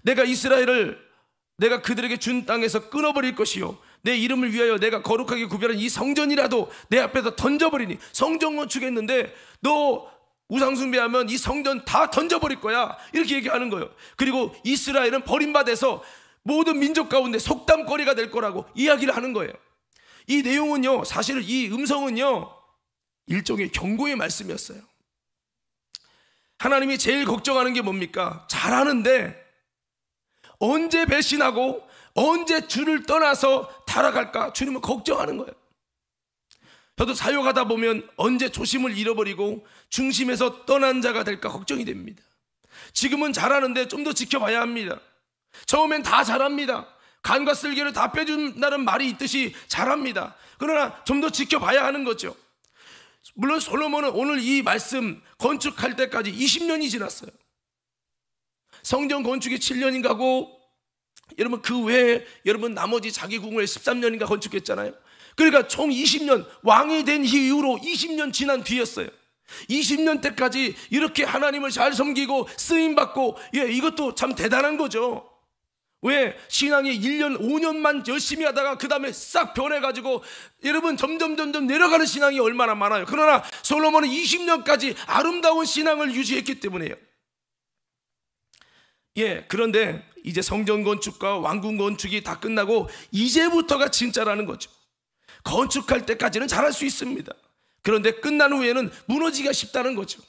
내가 이스라엘을 내가 그들에게 준 땅에서 끊어버릴 것이요 내 이름을 위하여 내가 거룩하게 구별한 이 성전이라도 내 앞에서 던져버리니, 성전 건축했는데 너 우상숭배하면 이 성전 다 던져버릴 거야, 이렇게 얘기하는 거예요. 그리고 이스라엘은 버림받아서 모든 민족 가운데 속담거리가 될 거라고 이야기를 하는 거예요. 이 내용은요, 사실 이 음성은요 일종의 경고의 말씀이었어요. 하나님이 제일 걱정하는 게 뭡니까? 잘하는데 언제 배신하고 언제 주를 떠나서 타락할까 주님은 걱정하는 거예요. 저도 사역하다 보면 언제 조심을 잃어버리고 중심에서 떠난 자가 될까 걱정이 됩니다. 지금은 잘하는데 좀 더 지켜봐야 합니다. 처음엔 다 잘합니다. 간과 쓸개를 다 빼준다는 말이 있듯이 잘합니다. 그러나 좀 더 지켜봐야 하는 거죠. 물론 솔로몬은 오늘 이 말씀 건축할 때까지 20년이 지났어요. 성전 건축이 7년인가 하고 여러분 그 외에 여러분 나머지 자기 궁을 13년인가 건축했잖아요. 그러니까 총 20년, 왕이 된 이후로 20년 지난 뒤였어요. 20년 때까지 이렇게 하나님을 잘 섬기고 쓰임받고, 이것도 참 대단한 거죠. 왜? 신앙이 1년 5년만 열심히 하다가 그 다음에 싹 변해가지고 여러분 점점 내려가는 신앙이 얼마나 많아요. 그러나 솔로몬은 20년까지 아름다운 신앙을 유지했기 때문에요. 그런데 이제 성전 건축과 왕궁 건축이 다 끝나고 이제부터가 진짜라는 거죠. 건축할 때까지는 잘할 수 있습니다. 그런데 끝난 후에는 무너지기가 쉽다는 거죠.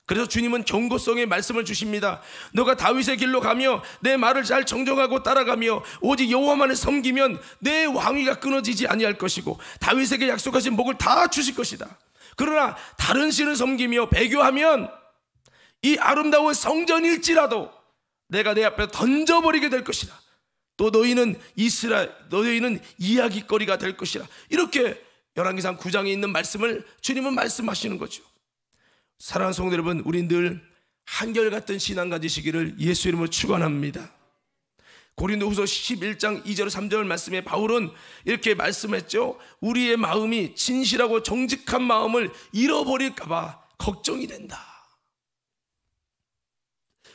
그래서 주님은 경고성의 말씀을 주십니다. 너가 다윗의 길로 가며 내 말을 잘 정정하고 따라가며 오직 여호와만을 섬기면 내 왕위가 끊어지지 아니할 것이고 다윗에게 약속하신 복을 다 주실 것이다. 그러나 다른 신을 섬기며 배교하면 이 아름다운 성전일지라도 내가 내 앞에 던져버리게 될 것이다. 또 너희는 이야기거리가 될 것이라. 이렇게 열왕기상 9장에 있는 말씀을 주님은 말씀하시는 거죠. 사랑하는 성도 여러분, 우린 늘 한결같은 신앙 가지시기를 예수 이름으로 축원합니다. 고린도후서 11장 2절 3절 말씀에 바울은 이렇게 말씀했죠. 우리의 마음이 진실하고 정직한 마음을 잃어버릴까 봐 걱정이 된다.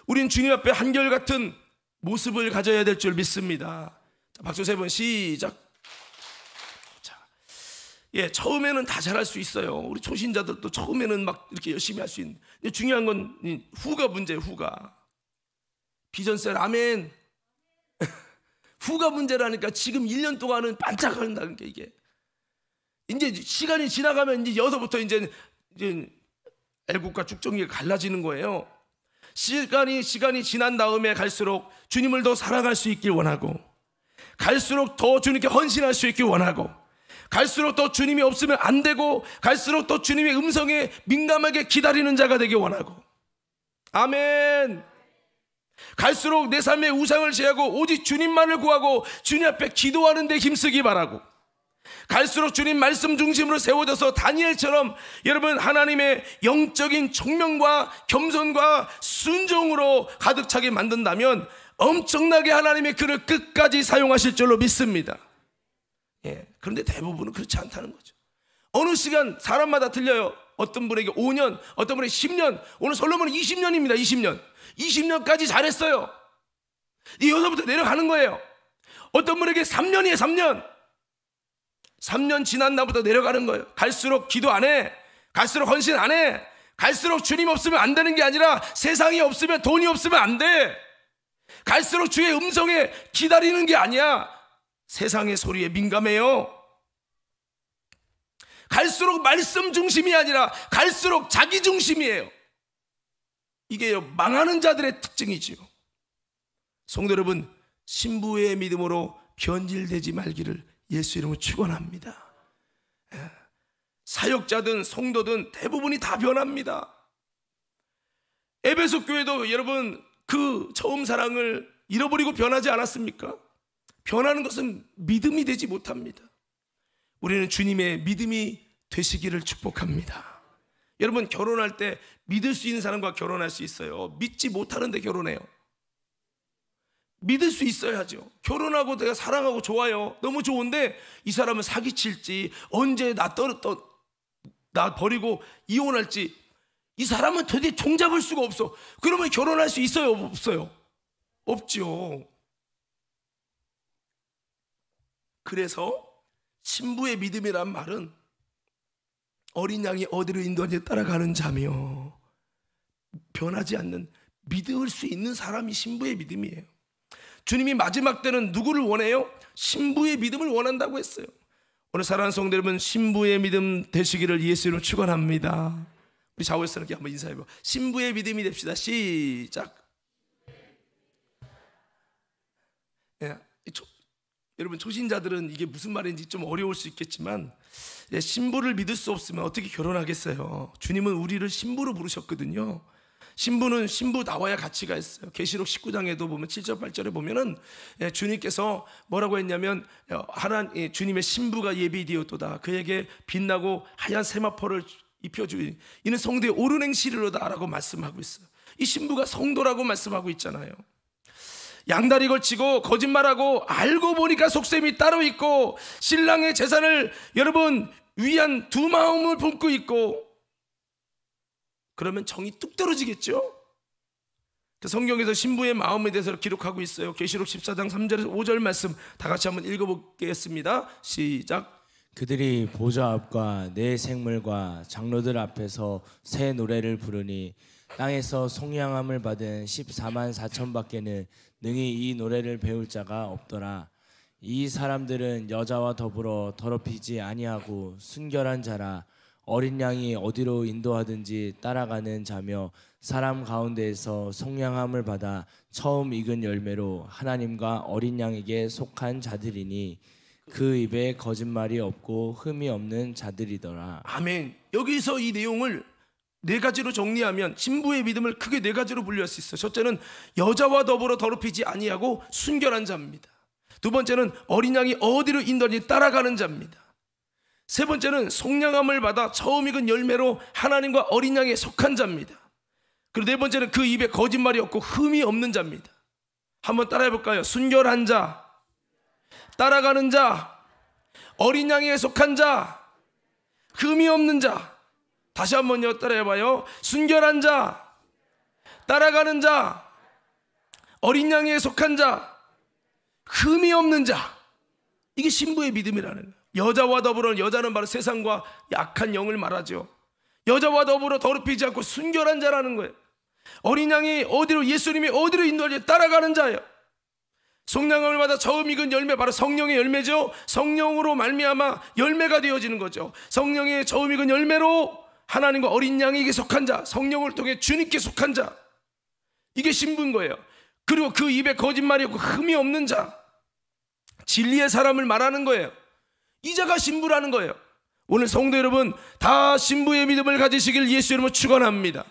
우린 주님 앞에 한결같은 모습을 가져야 될 줄 믿습니다. 자, 박수 3번 시작. 처음에는 다 잘할 수 있어요. 우리 초신자들도 처음에는 막 이렇게 열심히 할 수 있는. 중요한 건 후가 문제예요. 후가. 비전셀 아멘. 후가 문제라니까. 지금 1년 동안은 반짝거린다니까. 이게 이제 시간이 지나가면 이제 여기서부터 이제 애국과 축정기가 갈라지는 거예요. 시간이 지난 다음에 갈수록 주님을 더 사랑할 수 있길 원하고, 갈수록 더 주님께 헌신할 수 있길 원하고, 갈수록 더 주님이 없으면 안 되고, 갈수록 더 주님의 음성에 민감하게 기다리는 자가 되길 원하고. 아멘. 갈수록 내 삶의 우상을 제하고 오직 주님만을 구하고 주님 앞에 기도하는 데 힘쓰기 바라고, 갈수록 주님 말씀 중심으로 세워져서 다니엘처럼 여러분 하나님의 영적인 총명과 겸손과 순종으로 가득 차게 만든다면 엄청나게 하나님의 그를 끝까지 사용하실 줄로 믿습니다. 그런데 대부분은 그렇지 않다는 거죠. 어느 시간 사람마다 틀려요. 어떤 분에게 5년, 어떤 분에게 10년. 오늘 솔로몬은 20년입니다. 20년까지 잘했어요. 여기서부터 내려가는 거예요. 어떤 분에게 3년이에요. 3년 지난 날부터 내려가는 거예요. 갈수록 기도 안 해, 갈수록 헌신 안 해, 갈수록 주님 없으면 안 되는 게 아니라 세상이 없으면 돈이 없으면 안 돼. 갈수록 주의 음성에 기다리는 게 아니야, 세상의 소리에 민감해요. 갈수록 말씀 중심이 아니라 갈수록 자기 중심이에요. 이게 망하는 자들의 특징이지요. 성도 여러분, 신부의 믿음으로 변질되지 말기를 예수 이름으로 축원합니다. 사역자든 성도든 대부분이 다 변합니다. 에베소 교회도 여러분 그 처음 사랑을 잃어버리고 변하지 않았습니까? 변하는 것은 믿음이 되지 못합니다. 우리는 주님의 믿음이 되시기를 축복합니다. 여러분, 결혼할 때 믿을 수 있는 사람과 결혼할 수 있어요. 믿지 못하는데 결혼해요. 믿을 수 있어야죠. 결혼하고 내가 사랑하고 좋아요. 너무 좋은데 이 사람은 사기칠지, 언제 나 버리고 이혼할지, 이 사람은 도대체 종잡을 수가 없어. 그러면 결혼할 수 있어요, 없어요? 없죠. 그래서 신부의 믿음이란 말은 어린 양이 어디로 인도하는지 따라가는 자며 변하지 않는 믿을 수 있는 사람이 신부의 믿음이에요. 주님이 마지막 때는 누구를 원해요? 신부의 믿음을 원한다고 했어요. 오늘 사랑하는 성도 여러분, 신부의 믿음 되시기를 예수 이름으로 축원합니다. 우리 좌우에서는 한번 인사해봐. 신부의 믿음이 됩시다. 시작. 여러분, 초신자들은 이게 무슨 말인지 좀 어려울 수 있겠지만, 신부를 믿을 수 없으면 어떻게 결혼하겠어요? 주님은 우리를 신부로 부르셨거든요. 신부는 신부 나와야 가치가 있어요. 계시록 19장에도 보면 7절 8절에 보면은 주님께서 뭐라고 했냐면, 주님의 신부가 예비되었도다. 그에게 빛나고 하얀 세마포를 입혀주니 이는 성도의 옳은 행실이로다 라고 말씀하고 있어요. 이 신부가 성도라고 말씀하고 있잖아요. 양다리 걸치고 거짓말하고 알고 보니까 속셈이 따로 있고, 신랑의 재산을 여러분 위한 두 마음을 품고 있고, 그러면 정이 뚝 떨어지겠죠. 성경에서 신부의 마음에 대해서 기록하고 있어요. 계시록 14장 3절에서 5절 말씀 다 같이 한번 읽어보겠습니다. 시작. 그들이 보좌 앞과 내 생물과 장로들 앞에서 새 노래를 부르니 땅에서 속량함을 받은 14만 4천 밖에는 능히 이 노래를 배울 자가 없더라. 이 사람들은 여자와 더불어 더럽히지 아니하고 순결한 자라. 어린 양이 어디로 인도하든지 따라가는 자며 사람 가운데에서 속량함을 받아 처음 익은 열매로 하나님과 어린 양에게 속한 자들이니 그 입에 거짓말이 없고 흠이 없는 자들이더라. 아멘. 여기서 이 내용을 네 가지로 정리하면 신부의 믿음을 크게 네 가지로 분류할 수 있어요. 첫째는 여자와 더불어 더럽히지 아니하고 순결한 자입니다. 두 번째는 어린 양이 어디로 인도하든지 따라가는 자입니다. 세 번째는 속량함을 받아 처음 익은 열매로 하나님과 어린 양에 속한 자입니다. 그리고 네 번째는 그 입에 거짓말이 없고 흠이 없는 자입니다. 한번 따라해 볼까요? 순결한 자, 따라가는 자, 어린 양에 속한 자, 흠이 없는 자. 다시 한번요, 따라해 봐요. 순결한 자, 따라가는 자, 어린 양에 속한 자, 흠이 없는 자. 이게 신부의 믿음이라는 거예요. 여자와 더불어, 여자는 바로 세상과 약한 영을 말하죠. 여자와 더불어 더럽히지 않고 순결한 자라는 거예요. 어린 양이 어디로, 예수님이 어디로 인도하지 따라가는 자예요. 속량함을 받아 처음 익은 열매, 바로 성령의 열매죠. 성령으로 말미암아 열매가 되어지는 거죠. 성령의 처음 익은 열매로 하나님과 어린 양에게 속한 자, 성령을 통해 주님께 속한 자, 이게 신부인 거예요. 그리고 그 입에 거짓말이 없고 흠이 없는 자, 진리의 사람을 말하는 거예요. 이 자가 신부라는 거예요. 오늘 성도 여러분, 다 신부의 믿음을 가지시길 예수 이름으로 축원합니다.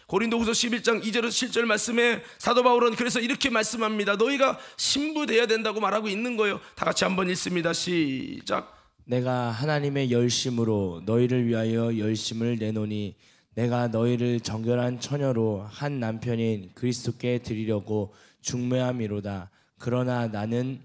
고린도후서 11장 2절에서 7절 말씀에 사도 바울은 그래서 이렇게 말씀합니다. 너희가 신부 되어야 된다고 말하고 있는 거예요. 다 같이 한번 읽습니다. 시작. 내가 하나님의 열심으로 너희를 위하여 열심을 내노니 내가 너희를 정결한 처녀로 한 남편인 그리스도께 드리려고 중매함이로다. 그러나 나는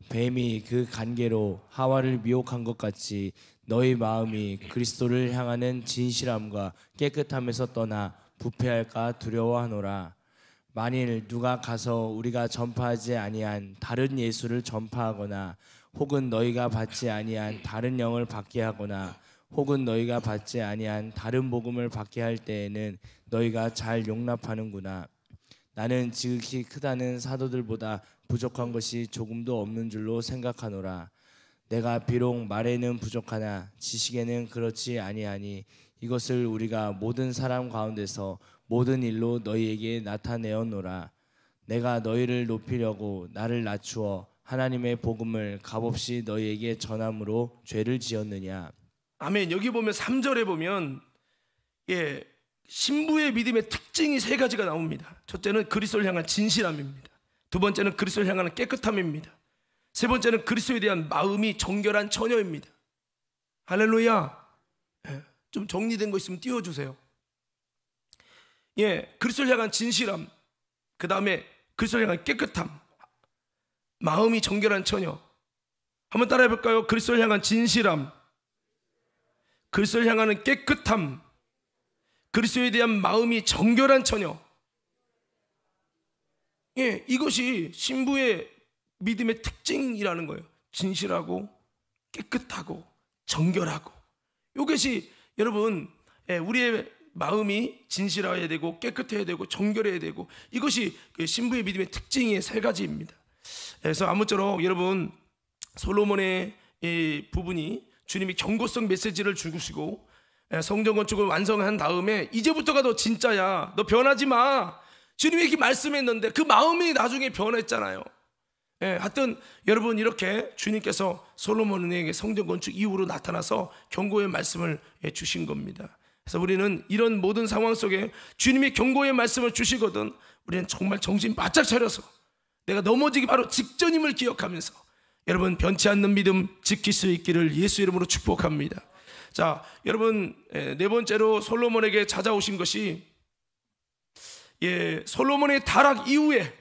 뱀이 그 간계로 하와를 미혹한 것 같이 너희 마음이 그리스도를 향하는 진실함과 깨끗함에서 떠나 부패할까 두려워하노라. 만일 누가 가서 우리가 전파하지 아니한 다른 예수를 전파하거나 혹은 너희가 받지 아니한 다른 영을 받게 하거나 혹은 너희가 받지 아니한 다른 복음을 받게 할 때에는 너희가 잘 용납하는구나. 나는 지극히 크다는 사도들보다 부족한 것이 조금도 없는 줄로 생각하노라. 내가 비록 말에는 부족하나 지식에는 그렇지 아니하니 이것을 우리가 모든 사람 가운데서 모든 일로 너희에게 나타내었노라. 내가 너희를 높이려고 나를 낮추어 하나님의 복음을 값없이 너희에게 전함으로 죄를 지었느냐. 아멘. 여기 보면 3절에 보면 신부의 믿음의 특징이 세 가지가 나옵니다. 첫째는 그리스도를 향한 진실함입니다. 두 번째는 그리스도를 향하는 깨끗함입니다. 세 번째는 그리스도에 대한 마음이 정결한 처녀입니다. 할렐루야. 좀 정리된 거 있으면 띄워주세요. 그리스도를 향한 진실함, 그 다음에 그리스도를 향한 깨끗함, 마음이 정결한 처녀. 한번 따라해 볼까요? 그리스도를 향한 진실함, 그리스도를 향하는 깨끗함, 그리스도에 대한 마음이 정결한 처녀. 이것이 신부의 믿음의 특징이라는 거예요. 진실하고 깨끗하고 정결하고. 이것이 여러분, 우리의 마음이 진실해야 되고 깨끗해야 되고 정결해야 되고, 이것이 신부의 믿음의 특징의 세 가지입니다. 그래서 아무쪼록 여러분, 솔로몬의 이 부분이 주님이 경고성 메시지를 주시고 성전 건축을 완성한 다음에 이제부터가 너 진짜야, 너 변하지 마, 주님이 이렇게 말씀했는데 그 마음이 나중에 변했잖아요. 하여튼 여러분, 이렇게 주님께서 솔로몬에게 성전 건축 이후로 나타나서 경고의 말씀을 주신 겁니다. 그래서 우리는 이런 모든 상황 속에 주님이 경고의 말씀을 주시거든 우리는 정말 정신 바짝 차려서 내가 넘어지기 바로 직전임을 기억하면서 여러분, 변치 않는 믿음 지킬 수 있기를 예수 이름으로 축복합니다. 자, 여러분, 네 번째로 솔로몬에게 찾아오신 것이 솔로몬의 타락 이후에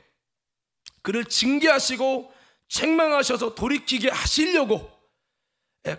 그를 징계하시고 책망하셔서 돌이키게 하시려고,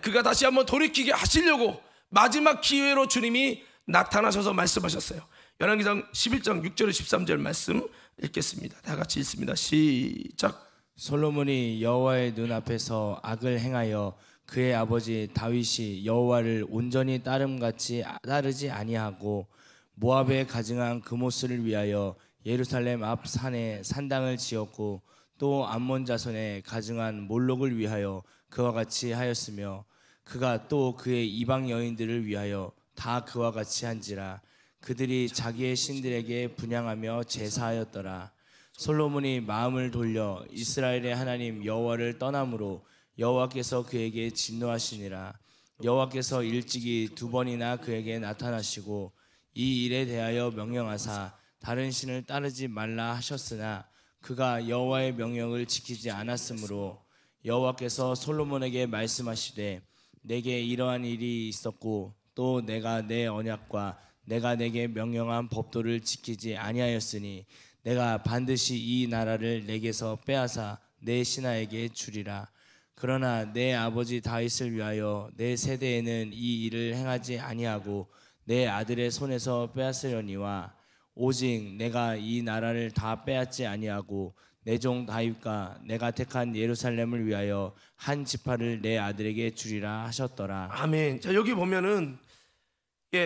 그가 다시 한번 돌이키게 하시려고 마지막 기회로 주님이 나타나셔서 말씀하셨어요. 열왕기상 11장 6절 13절 말씀 읽겠습니다. 다 같이 읽습니다. 시작. 솔로몬이 여호와의 눈앞에서 악을 행하여 그의 아버지 다윗이 여호와를 온전히 따르지 아니하고 모압에 가증한 그모스를 위하여 예루살렘 앞 산에 산당을 지었고 또 암몬 자손에 가증한 몰록을 위하여 그와 같이 하였으며 그가 또 그의 이방 여인들을 위하여 다 그와 같이 한지라. 그들이 자기의 신들에게 분향하며 제사하였더라. 솔로몬이 마음을 돌려 이스라엘의 하나님 여호와를 떠남으로 여호와께서 그에게 진노하시니라. 여호와께서 일찍이 2번이나 그에게 나타나시고 이 일에 대하여 명령하사 다른 신을 따르지 말라 하셨으나 그가 여호와의 명령을 지키지 않았으므로 여호와께서 솔로몬에게 말씀하시되 내게 이러한 일이 있었고 또 내가 내 언약과 내가 내게 명령한 법도를 지키지 아니하였으니 내가 반드시 이 나라를 내게서 빼앗아 내 신하에게 주리라. 그러나 내 아버지 다윗을 위하여 내 세대에는 이 일을 행하지 아니하고 내 아들의 손에서 빼앗으려니와 오직 내가 이 나라를 다 빼앗지 아니하고 내 종 다윗과 내가 택한 예루살렘을 위하여 한 지파를 내 아들에게 주리라 하셨더라. 아멘. 자, 여기 보면은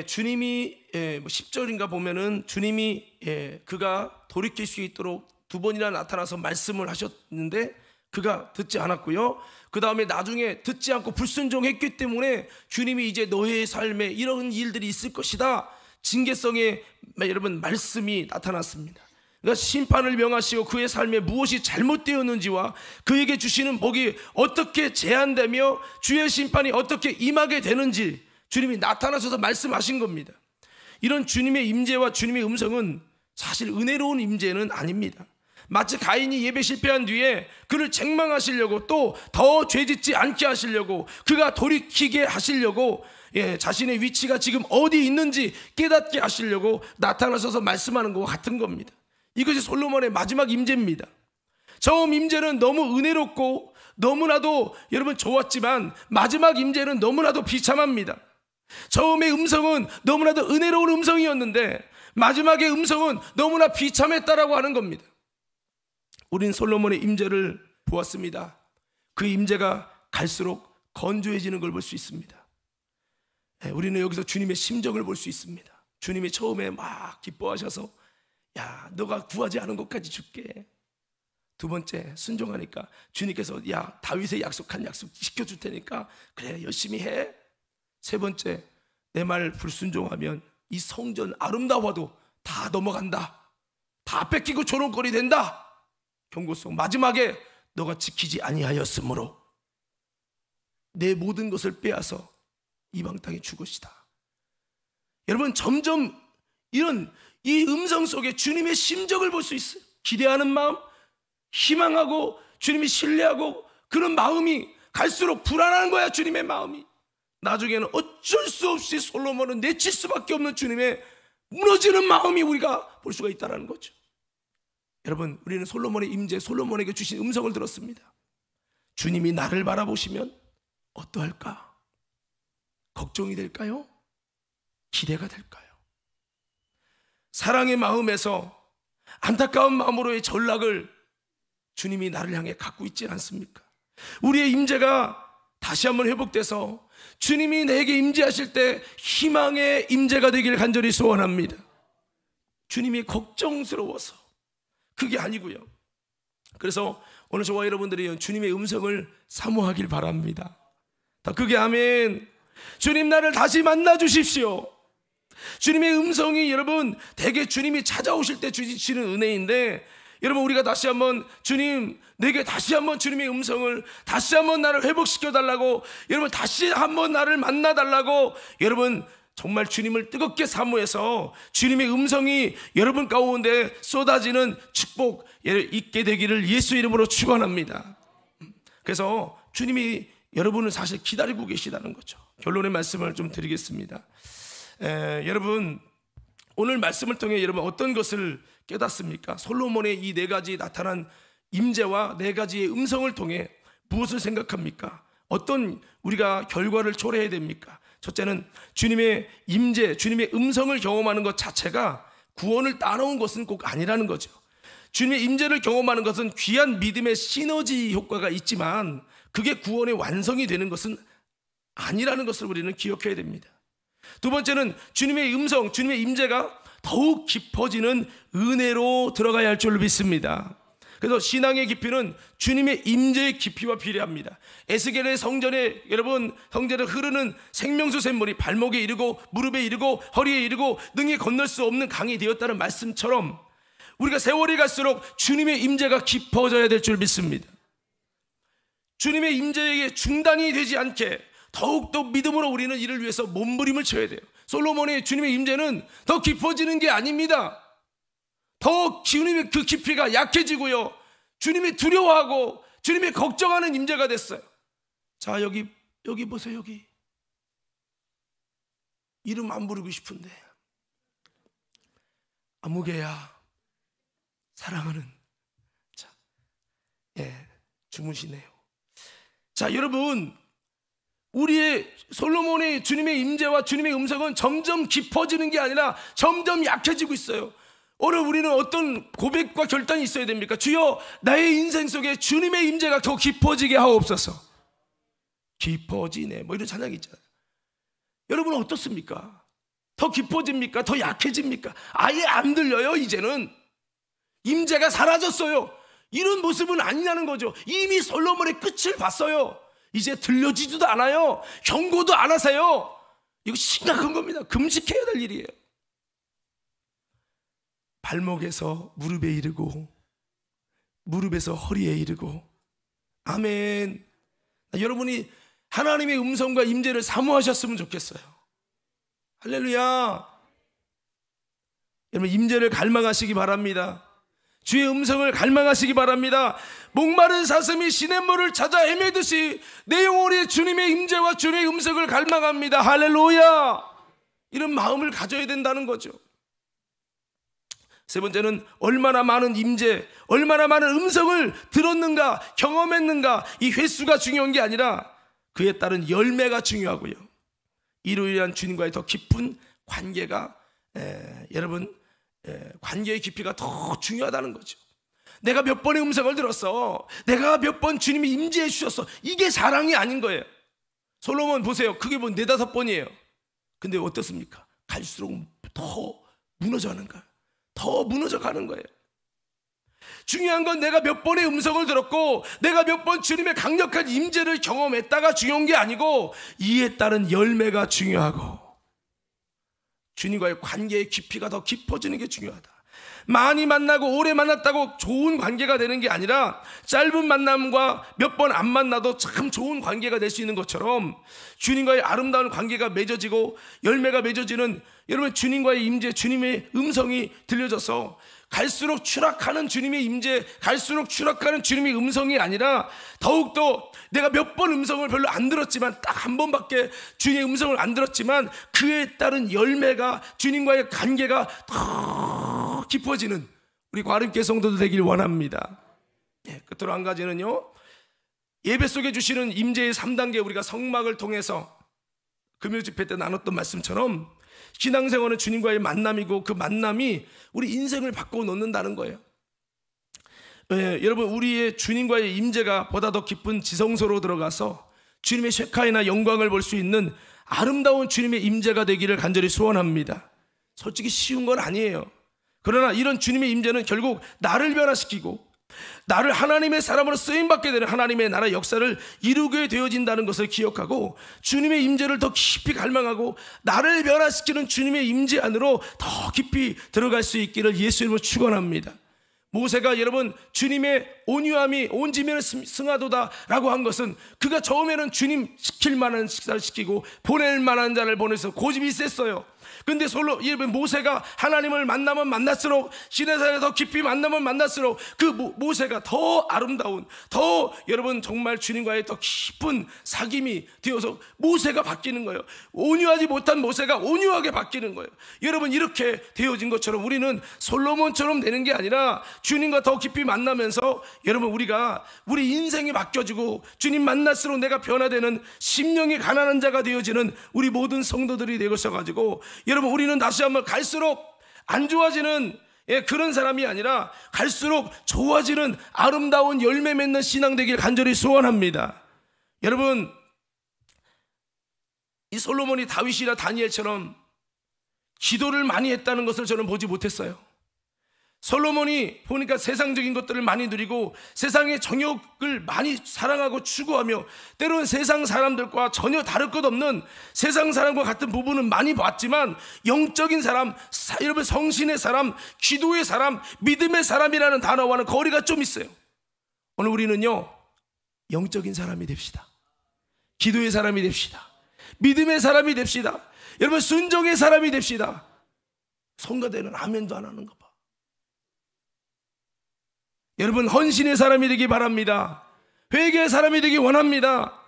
주님이 10절인가 보면은 주님이 그가 돌이킬 수 있도록 2번이나 나타나서 말씀을 하셨는데 그가 듣지 않았고요. 그 다음에 나중에 듣지 않고 불순종했기 때문에 주님이 이제 너의 삶에 이런 일들이 있을 것이다, 징계성의 여러분 말씀이 나타났습니다. 그러니까 심판을 명하시고 그의 삶에 무엇이 잘못되었는지와 그에게 주시는 복이 어떻게 제한되며 주의 심판이 어떻게 임하게 되는지 주님이 나타나셔서 말씀하신 겁니다. 이런 주님의 임재와 주님의 음성은 사실 은혜로운 임재는 아닙니다. 마치 가인이 예배 실패한 뒤에 그를 책망하시려고 또 더 죄짓지 않게 하시려고 그가 돌이키게 하시려고 자신의 위치가 지금 어디 있는지 깨닫게 하시려고 나타나셔서 말씀하는 것과 같은 겁니다. 이것이 솔로몬의 마지막 임재입니다. 처음 임재는 너무 은혜롭고 너무나도 여러분 좋았지만 마지막 임재는 너무나도 비참합니다. 처음의 음성은 너무나도 은혜로운 음성이었는데 마지막의 음성은 너무나 비참했다라고 하는 겁니다. 우린 솔로몬의 임재를 보았습니다. 그 임재가 갈수록 건조해지는 걸 볼 수 있습니다. 우리는 여기서 주님의 심정을 볼 수 있습니다. 주님이 처음에 막 기뻐하셔서 야, 너가 구하지 않은 것까지 줄게. 두 번째 순종하니까 주님께서 야, 다윗의 약속한 약속 지켜줄 테니까 그래 열심히 해. 세 번째, 내 말 불순종하면 이 성전 아름다워도 다 넘어간다, 다 뺏기고 조롱거리 된다. 경고성. 마지막에 너가 지키지 아니하였으므로 내 모든 것을 빼앗아 이방 땅에 죽으시다. 여러분, 점점 이런 이 음성 속에 주님의 심정을 볼 수 있어요. 기대하는 마음, 희망하고 주님이 신뢰하고 그런 마음이 갈수록 불안한 거야. 주님의 마음이. 나중에는 어쩔 수 없이 솔로몬은 내칠 수밖에 없는 주님의 무너지는 마음이 우리가 볼 수가 있다는 거죠. 여러분, 우리는 솔로몬의 임재, 솔로몬에게 주신 음성을 들었습니다. 주님이 나를 바라보시면 어떠할까? 걱정이 될까요? 기대가 될까요? 사랑의 마음에서 안타까운 마음으로의 전락을 주님이 나를 향해 갖고 있지 않습니까? 우리의 임재가 다시 한번 회복돼서 주님이 내게 임재하실 때 희망의 임재가 되길 간절히 소원합니다. 주님이 걱정스러워서 그게 아니고요. 그래서 오늘 저와 여러분들이 주님의 음성을 사모하길 바랍니다. 더 크게 아멘. 주님, 나를 다시 만나 주십시오. 주님의 음성이 여러분 대개 주님이 찾아오실 때 주시는 은혜인데, 여러분 우리가 다시 한번 주님, 내게 다시 한번 주님의 음성을 다시 한번 나를 회복시켜 달라고, 여러분 다시 한번 나를 만나 달라고, 여러분 정말 주님을 뜨겁게 사모해서 주님의 음성이 여러분 가운데 쏟아지는 축복 있게 되기를 예수 이름으로 축원합니다. 그래서 주님이 여러분을 사실 기다리고 계시다는 거죠. 결론의 말씀을 좀 드리겠습니다. 여러분, 오늘 말씀을 통해 여러분 어떤 것을 깨닫습니까? 솔로몬의 이 네 가지 나타난 임재와 네 가지의 음성을 통해 무엇을 생각합니까? 어떤 우리가 결과를 초래해야 됩니까? 첫째는 주님의 임재, 주님의 음성을 경험하는 것 자체가 구원을 따놓은 것은 꼭 아니라는 거죠. 주님의 임재를 경험하는 것은 귀한 믿음의 시너지 효과가 있지만 그게 구원의 완성이 되는 것은 아니라는 것을 우리는 기억해야 됩니다. 두 번째는 주님의 음성, 주님의 임재가 더욱 깊어지는 은혜로 들어가야 할 줄로 믿습니다. 그래서 신앙의 깊이는 주님의 임재의 깊이와 비례합니다. 에스겔의 성전에 여러분 성전에 흐르는 생명수 샘물이 발목에 이르고 무릎에 이르고 허리에 이르고 능히 건널 수 없는 강이 되었다는 말씀처럼 우리가 세월이 갈수록 주님의 임재가 깊어져야 될 줄 믿습니다. 주님의 임재에게 중단이 되지 않게 더욱더 믿음으로 우리는 이를 위해서 몸부림을 쳐야 돼요. 솔로몬의 주님의 임재는 더 깊어지는 게 아닙니다. 더 주님의 그 깊이가 약해지고요, 주님이 두려워하고 주님이 걱정하는 임재가 됐어요. 자, 여기 보세요. 여기 이름 안 부르고 싶은데 아무개야 사랑하는, 자, 주무시네요. 자, 여러분, 우리의 솔로몬의 주님의 임재와 주님의 음성은 점점 깊어지는 게 아니라 점점 약해지고 있어요. 오늘 우리는 어떤 고백과 결단이 있어야 됩니까? 주여, 나의 인생 속에 주님의 임재가 더 깊어지게 하옵소서. 깊어지네, 뭐 이런 찬양이 있잖아요. 여러분은 어떻습니까? 더 깊어집니까? 더 약해집니까? 아예 안 들려요. 이제는 임재가 사라졌어요. 이런 모습은 아니냐는 거죠. 이미 솔로몬의 끝을 봤어요. 이제 들려지지도 않아요. 경고도 안 하세요. 이거 심각한 겁니다. 금식해야 될 일이에요. 발목에서 무릎에 이르고 무릎에서 허리에 이르고. 아멘. 여러분이 하나님의 음성과 임재를 사모하셨으면 좋겠어요. 할렐루야. 여러분, 임재를 갈망하시기 바랍니다. 주의 음성을 갈망하시기 바랍니다. 목마른 사슴이 시냇물을 찾아 헤매듯이 내 영혼이 주님의 임재와 주님의 음성을 갈망합니다. 할렐루야. 이런 마음을 가져야 된다는 거죠. 세 번째는 얼마나 많은 임재, 얼마나 많은 음성을 들었는가, 경험했는가, 이 횟수가 중요한 게 아니라 그에 따른 열매가 중요하고요, 이로 인한 주님과의 더 깊은 관계가 여러분 관계의 깊이가 더 중요하다는 거죠. 내가 몇 번의 음성을 들었어, 내가 몇 번 주님이 임재해 주셨어, 이게 자랑이 아닌 거예요. 솔로몬 보세요. 그게 뭐 4-5번이에요. 근데 어떻습니까? 갈수록 더 무너져가는 거예요. 더 무너져가는 거예요. 중요한 건 내가 몇 번의 음성을 들었고 내가 몇 번 주님의 강력한 임재를 경험했다가 중요한 게 아니고 이에 따른 열매가 중요하고 주님과의 관계의 깊이가 더 깊어지는 게 중요하다. 많이 만나고 오래 만났다고 좋은 관계가 되는 게 아니라 짧은 만남과 몇 번 안 만나도 참 좋은 관계가 될 수 있는 것처럼 주님과의 아름다운 관계가 맺어지고 열매가 맺어지는, 여러분 주님과의 임재, 주님의 음성이 들려져서 갈수록 추락하는 주님의 임재, 갈수록 추락하는 주님의 음성이 아니라 더욱더 내가 몇 번 음성을 별로 안 들었지만, 딱 한 번밖에 주님의 음성을 안 들었지만 그에 따른 열매가, 주님과의 관계가 더 깊어지는 우리 과림교회 성도들 되길 원합니다. 끝으로 한 가지는요, 예배 속에 주시는 임재의 3단계, 우리가 성막을 통해서 금요 집회 때 나눴던 말씀처럼 신앙생활은 주님과의 만남이고 그 만남이 우리 인생을 바꿔 놓는다는 거예요. 여러분, 우리의 주님과의 임재가 보다 더 깊은 지성소로 들어가서 주님의 셰카이나 영광을 볼 수 있는 아름다운 주님의 임재가 되기를 간절히 소원합니다. 솔직히 쉬운 건 아니에요. 그러나 이런 주님의 임재는 결국 나를 변화시키고 나를 하나님의 사람으로 쓰임받게 되는 하나님의 나라 역사를 이루게 되어진다는 것을 기억하고 주님의 임재를 더 깊이 갈망하고 나를 변화시키는 주님의 임재 안으로 더 깊이 들어갈 수 있기를 예수 이름으로 축원합니다. 모세가 여러분 주님의 온유함이 온 지면을 승하도다 라고 한 것은 그가 처음에는 주님 시킬 만한 식사를 시키고 보낼 만한 자를 보내서 고집이 셌어요. 근데 모세가 하나님을 만나면 만날수록, 시내산에 더 깊이 만나면 만날수록 그 모세가 더 아름다운, 더 여러분 정말 주님과의 더 깊은 사귐이 되어서 모세가 바뀌는 거예요. 온유하지 못한 모세가 온유하게 바뀌는 거예요. 여러분, 이렇게 되어진 것처럼 우리는 솔로몬처럼 되는 게 아니라 주님과 더 깊이 만나면서 여러분 우리 인생이 바뀌어지고 주님 만날수록 내가 변화되는 심령이 가난한 자가 되어지는 우리 모든 성도들이 되어서가지고 여러분, 우리는 다시 한번 갈수록 안 좋아지는 그런 사람이 아니라 갈수록 좋아지는 아름다운 열매 맺는 신앙 되길 간절히 소원합니다. 여러분, 이 솔로몬이 다윗이나 다니엘처럼 기도를 많이 했다는 것을 저는 보지 못했어요. 솔로몬이 보니까 세상적인 것들을 많이 누리고 세상의 정욕을 많이 사랑하고 추구하며 때로는 세상 사람들과 전혀 다를 것 없는 세상 사람과 같은 부분은 많이 봤지만 영적인 사람, 여러분 성신의 사람, 기도의 사람, 믿음의 사람이라는 단어와는 거리가 좀 있어요. 오늘 우리는요, 영적인 사람이 됩시다. 기도의 사람이 됩시다. 믿음의 사람이 됩시다. 여러분 순종의 사람이 됩시다. 성가대는 아멘도 안 하는 거 봐. 여러분 헌신의 사람이 되기 바랍니다. 회개의 사람이 되기 원합니다.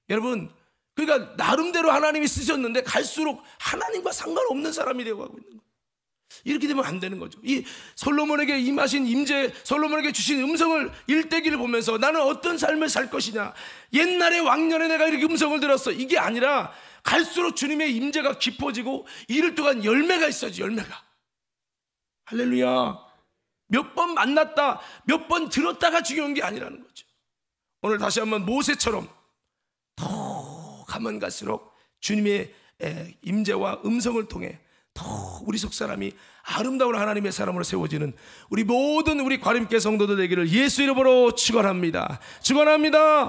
여러분, 그러니까 나름대로 하나님이 쓰셨는데 갈수록 하나님과 상관없는 사람이 되고 가고 있는 거예요. 이렇게 되면 안 되는 거죠. 이 솔로몬에게 임하신 임재, 솔로몬에게 주신 음성을 일대기를 보면서 나는 어떤 삶을 살 것이냐, 옛날에 왕년에 내가 이렇게 음성을 들었어, 이게 아니라 갈수록 주님의 임재가 깊어지고 이를 동안 열매가 있어야지. 열매가. 할렐루야. 몇 번 만났다, 몇 번 들었다가 중요한 게 아니라는 거죠. 오늘 다시 한번 모세처럼 더 가면 갈수록 주님의 임재와 음성을 통해 더 우리 속 사람이 아름다운 하나님의 사람으로 세워지는 우리 모든 우리 과림교회 성도들 되기를 예수 이름으로 축원합니다. 축원합니다.